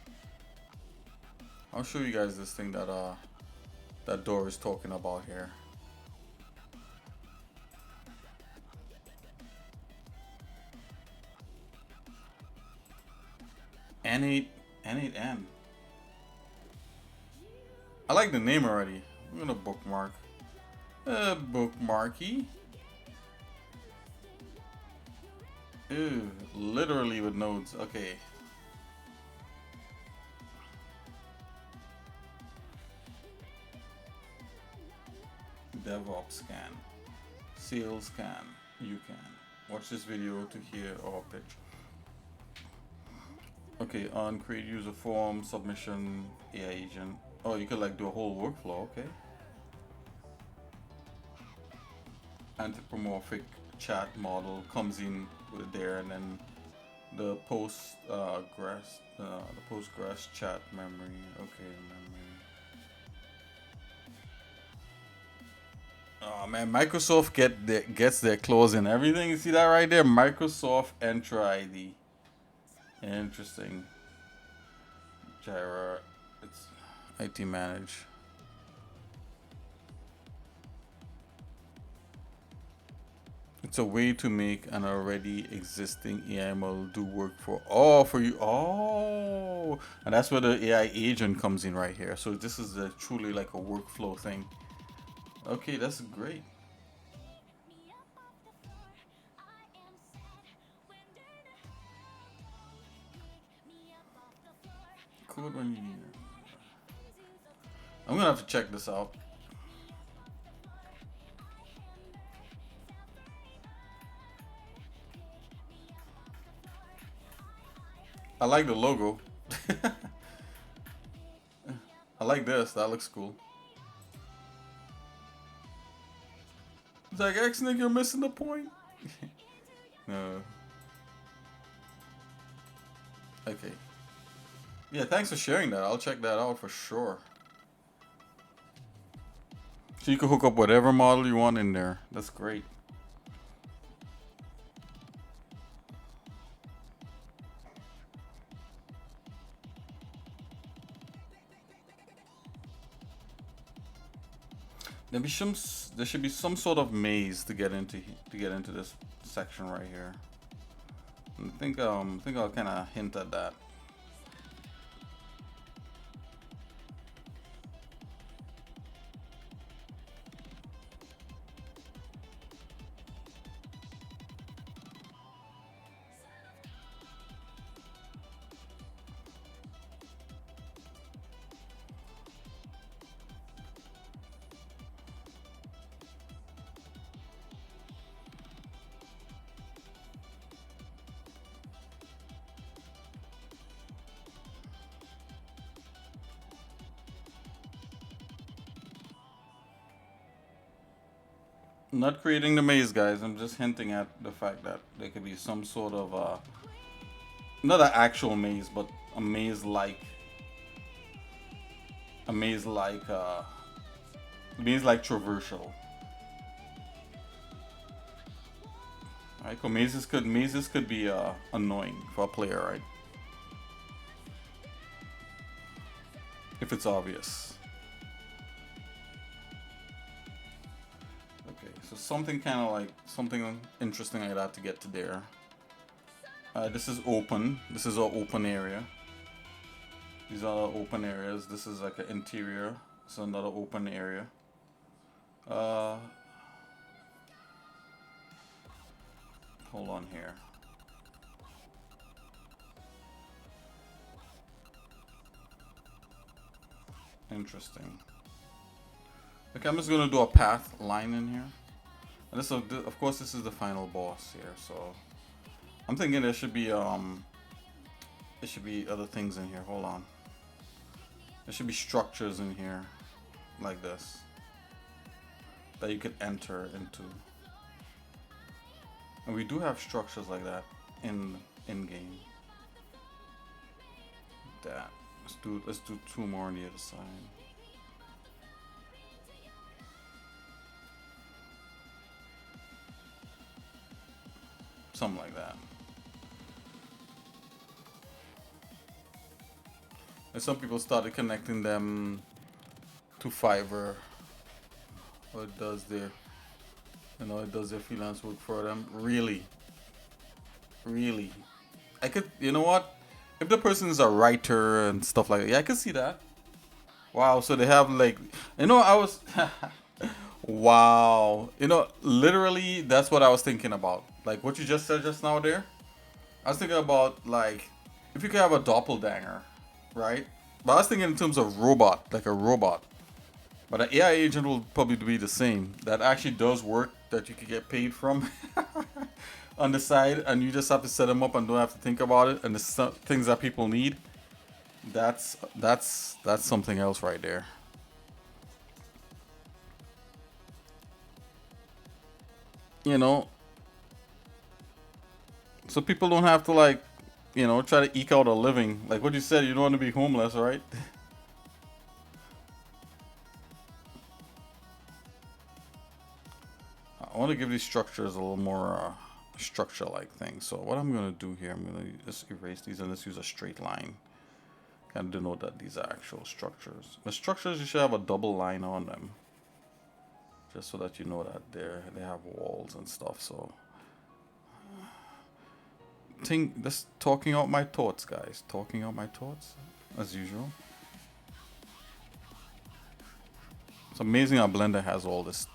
S2: I'll show you guys this thing that Dora is talking about here. N8N. I like the name already. I'm gonna bookmark. Bookmarky. Ew, literally with nodes. Okay. DevOps scan. Sales scan. You can. Watch this video to hear our pitch. Okay, on create user form, submission, AI agent. Oh, you could like do a whole workflow, okay. Anthropomorphic chat model comes in with there, and then the Postgres chat memory. Okay, memory. Oh man, Microsoft gets their claws in everything. You see that right there? Microsoft Entra ID. Interesting. Jira, it's IT manage. It's a way to make an already existing AI model do work for you. Oh, and that's where the AI agent comes in right here. So this is truly like a workflow thing. Okay, that's great. Code when you need it. I'm gonna have to check this out. I like the logo. I like this. That looks cool. It's like, xsinick, you're missing the point. No. Okay. Yeah, thanks for sharing that. I'll check that out for sure. So you can hook up whatever model you want in there. That's great. There should be some sort of maze to get into this section right here. I think I'll kind of hint at that. I'm not creating the maze, guys. I'm just hinting at the fact that there could be some sort of not an actual maze, but a maze-like traversal. Right? So mazes could be annoying for a player, right? If it's obvious. So something kind of like something interesting like that to get to there. This is open. This is our open area. These are the open areas. This is like an interior. It's another open area. Hold on here. Interesting. Okay, I'm just gonna do a path line in here. And this, of course, this is the final boss here. So I'm thinking there should be other things in here. Hold on. There should be structures in here, like this, that you could enter into. And we do have structures like that in game. That. Let's do 2 more on the other side. Something like that. And some people started connecting them to Fiverr, or it does their freelance work for them. Really, I could, you know what? If the person is a writer and stuff like that, yeah, I could see that. Wow, so they have like, I was, wow, literally that's what I was thinking about. Like what you just said just now there. I was thinking about like, if you could have a doppelganger, right? But I was thinking in terms of robot, like a robot. But an AI agent will probably be the same. That actually does work, that you could get paid from on the side, and you just have to set them up and don't have to think about it. And the things that people need, that's something else right there. So people don't have to like, try to eke out a living. Like what you said, you don't want to be homeless, right? I want to give these structures a little more structure-like thing. So what I'm gonna do here, I'm gonna just erase these and let's use a straight line. Kind of denote that these are actual structures. The structures, you should have a double line on them, just so that you know that they have walls and stuff. So, just talking out my thoughts, guys. Talking out my thoughts, as usual. It's amazing how Blender has all this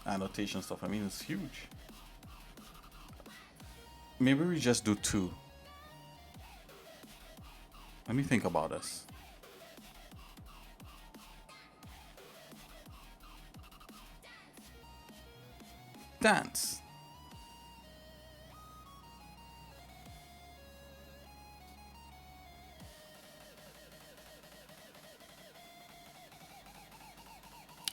S2: annotation stuff. I mean, it's huge. Maybe we just do 2. Let me think about this. Dance.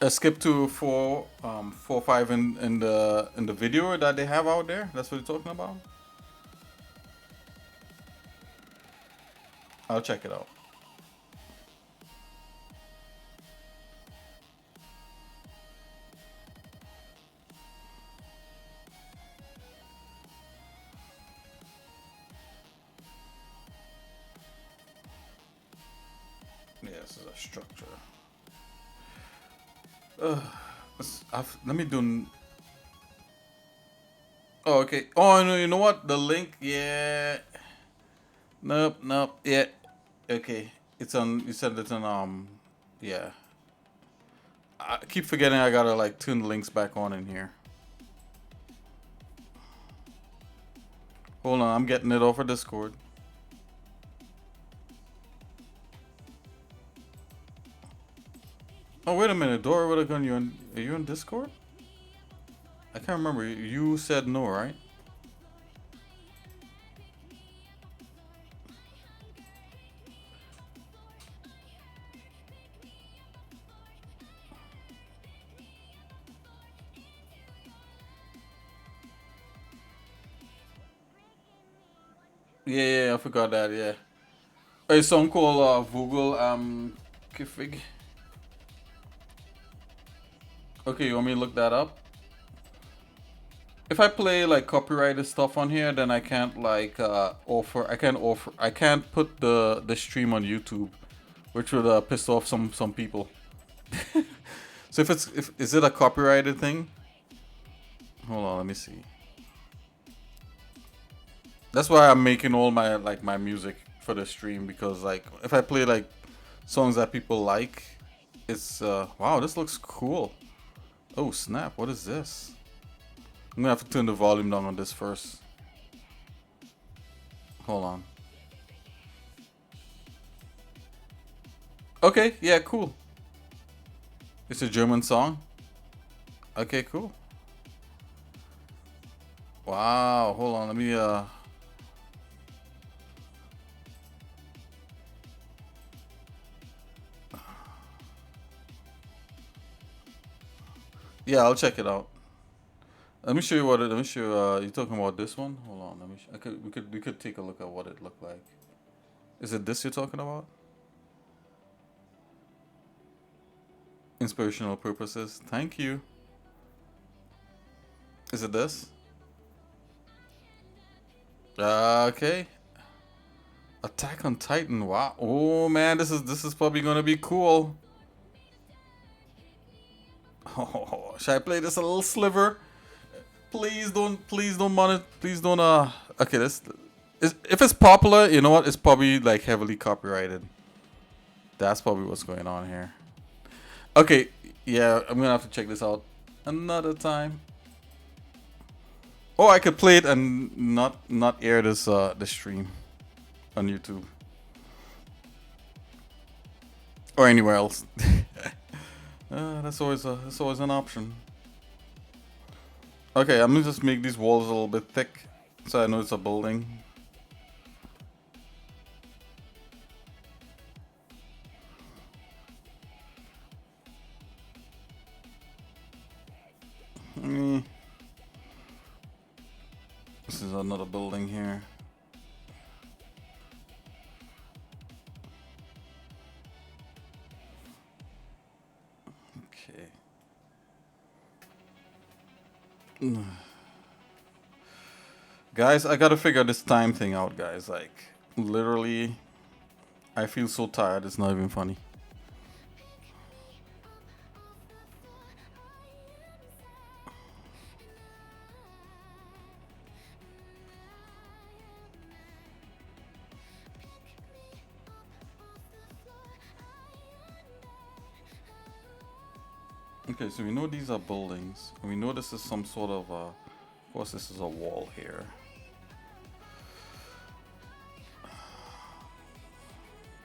S2: Skip to 4, 5 in the video that they have out there. That's what you're talking about. I'll check it out. Yeah, this is a structure. Let me do. Oh, okay. Oh no, you know what? The link. Yeah. Nope. Yeah. Okay. It's on. You said it's on. Yeah. I keep forgetting I gotta like tune the links back on in here. Hold on, I'm getting it off of Discord. Oh wait a minute, Dora with a gun. Are you on Discord? I can't remember. You said no, right? Yeah, I forgot that. Yeah. A song called Vogel Kifig. Okay, you want me to look that up? If I play like copyrighted stuff on here, then I can't like I can't put the stream on YouTube, which would piss off some people. So if is it a copyrighted thing? Hold on, let me see. That's why I'm making all my music for the stream, because like if I play like songs that people like, it's wow, this looks cool. Oh snap, what is this? I'm gonna have to turn the volume down on this first. Hold on. Okay, yeah, cool. It's a German song. Okay, cool. Wow, hold on, let me yeah, I'll check it out. Let me show you what it. Let me show you. You're talking about this one. Hold on. Let me. We could take a look at what it looked like. Is it this you're talking about? Inspirational purposes. Thank you. Is it this? Okay. Attack on Titan. Wow. Oh man, this is probably gonna be cool. Oh, should I play this a little sliver? Please don't please don't okay, this is, if it's popular, you know what? It's probably like heavily copyrighted. That's probably what's going on here. Okay, yeah, I'm gonna have to check this out another time. Oh, I could play it and not air this the stream on YouTube or anywhere else. That's always an option. Okay, I'm gonna just make these walls a little bit thick so I know it's a building. This is another building here. Okay. Guys, I gotta figure this time thing out, guys. Like, literally, I feel so tired, it's not even funny. Okay, so we know these are buildings. We know this is some sort of course, this is a wall here.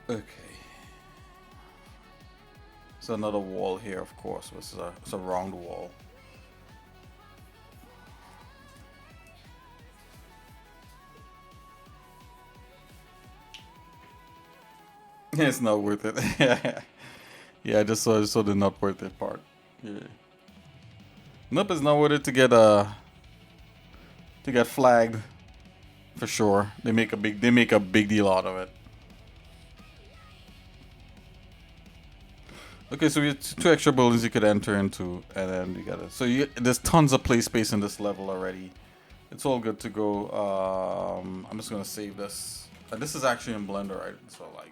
S2: Okay. It's another wall here, of course. It's a round wall. It's not worth it. Yeah, I just saw the not worth it part. Yeah. Nope, it's not worth it to get flagged. For sure. They make a big deal out of it. Okay, so we have two extra buildings you could enter into, and then you gotta. So there's tons of play space in this level already. It's all good to go. I'm just gonna save this. This is actually in Blender, right? So like,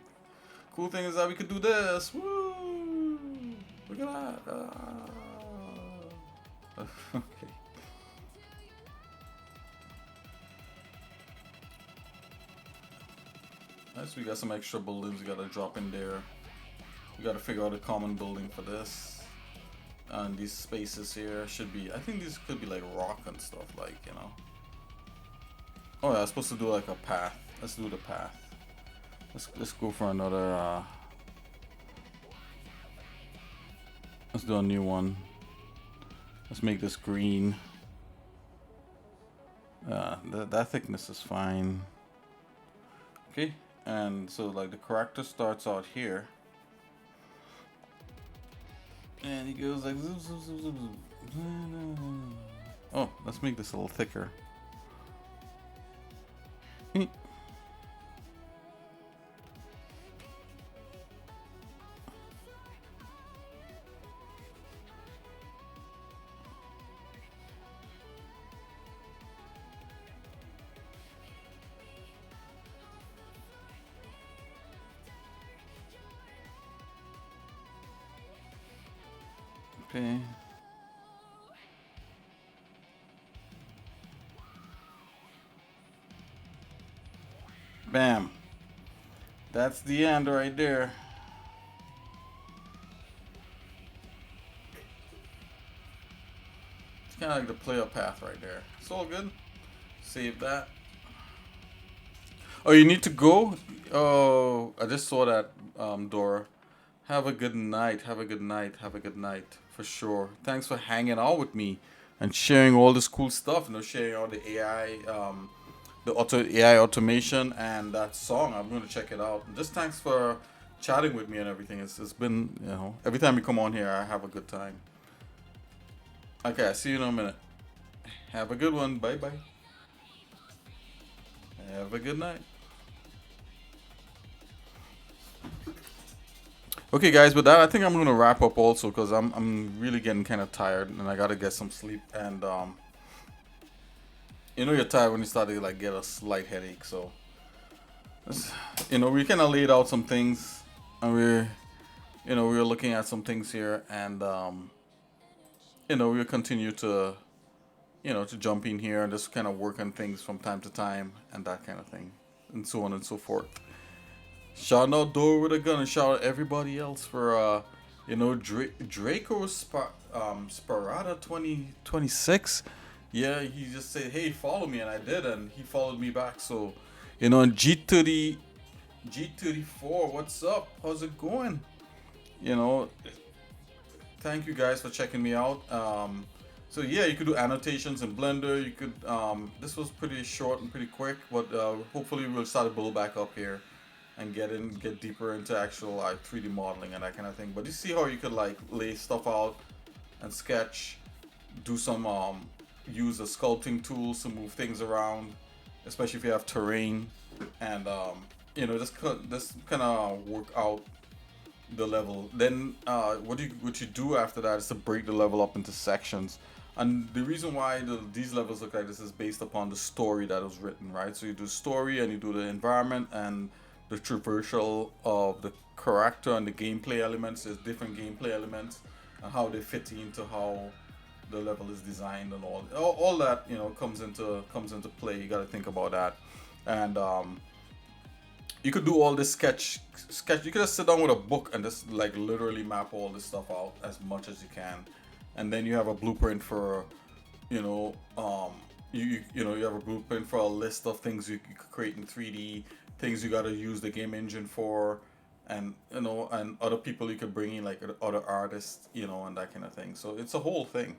S2: cool thing is that we could do this. Woo! Look at that. Okay. Nice. We got some extra buildings we gotta drop in there. We gotta figure out a common building for this. And these spaces here should be, I think these could be like rock and stuff, like, you know. Oh yeah, I'm supposed to do like a path. Let's do the path. Let's go for another, let's do a new one. Let's make this green. That thickness is fine. Okay, and so like the character starts out here. And he goes like zoom, zoom, zoom, zoom, zoom. Oh, let's make this a little thicker. Okay. Bam. That's the end right there. It's kind of like the player path right there. It's all good. Save that. Oh, you need to go? Oh, I just saw that, Dora. Have a good night. Have a good night. Have a good night. For sure. Thanks for hanging out with me and sharing all this cool stuff. You know, sharing all the AI, AI automation and that song. I'm going to check it out. Just thanks for chatting with me and everything. It's been, you know, every time you come on here, I have a good time. Okay, I'll see you in a minute. Have a good one. Bye bye. Have a good night. Okay, guys, with that, I think I'm gonna wrap up also because I'm really getting kind of tired and I gotta get some sleep. And you know, you're tired when you start to like get a slight headache. So, you know, we kind of laid out some things, and we were looking at some things here, and you know, we'll continue to, you know, to jump in here and just kind of work on things from time to time and that kind of thing, and so on and so forth. Shout out Dora with a gun and shout out everybody else for you know, Draco Sparata 2026. Yeah, he just said, hey, follow me, and I did, and he followed me back. So, you know, and G34, what's up? How's it going? You know, thank you guys for checking me out. So yeah, you could do annotations in Blender. You could this was pretty short and pretty quick, but hopefully we'll start to build back up here and get deeper into actual like 3D modeling and that kind of thing. But you see how you could like lay stuff out and sketch, do some use the sculpting tools to move things around, especially if you have terrain, and you know, just kind of work out the level. Then what you do after that is to break the level up into sections. And the reason why these levels look like this is based upon the story that was written, right? So you do story and you do the environment and the traversal of the character and the gameplay elements. There's different gameplay elements and how they fit into how the level is designed and all that, you know, comes into play. You got to think about that. And you could do all this sketch. You could just sit down with a book and just like literally map all this stuff out as much as you can, and then you have a blueprint for, you know, you have a blueprint for a list of things you could create in 3D, things you got to use the game engine for, and you know, and other people you could bring in, like other artists, you know, and that kind of thing. So it's a whole thing,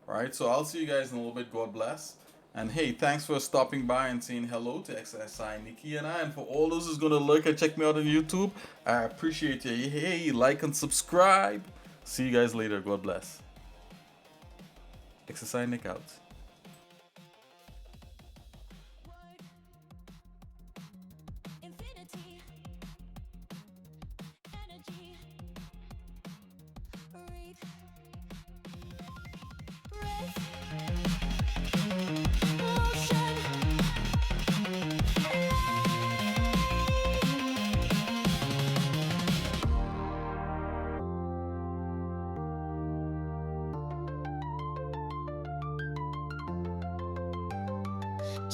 S2: right? So I'll see you guys in a little bit. God bless. And hey, thanks for stopping by and saying hello to xsinick and I. And for all those who's gonna look and check me out on YouTube, I appreciate you. Hey, like and subscribe. See you guys later. God bless. xsinick out.
S3: Infinity, energy, read, breath, motion,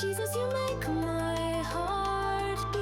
S3: Jesus, you make my heart beat.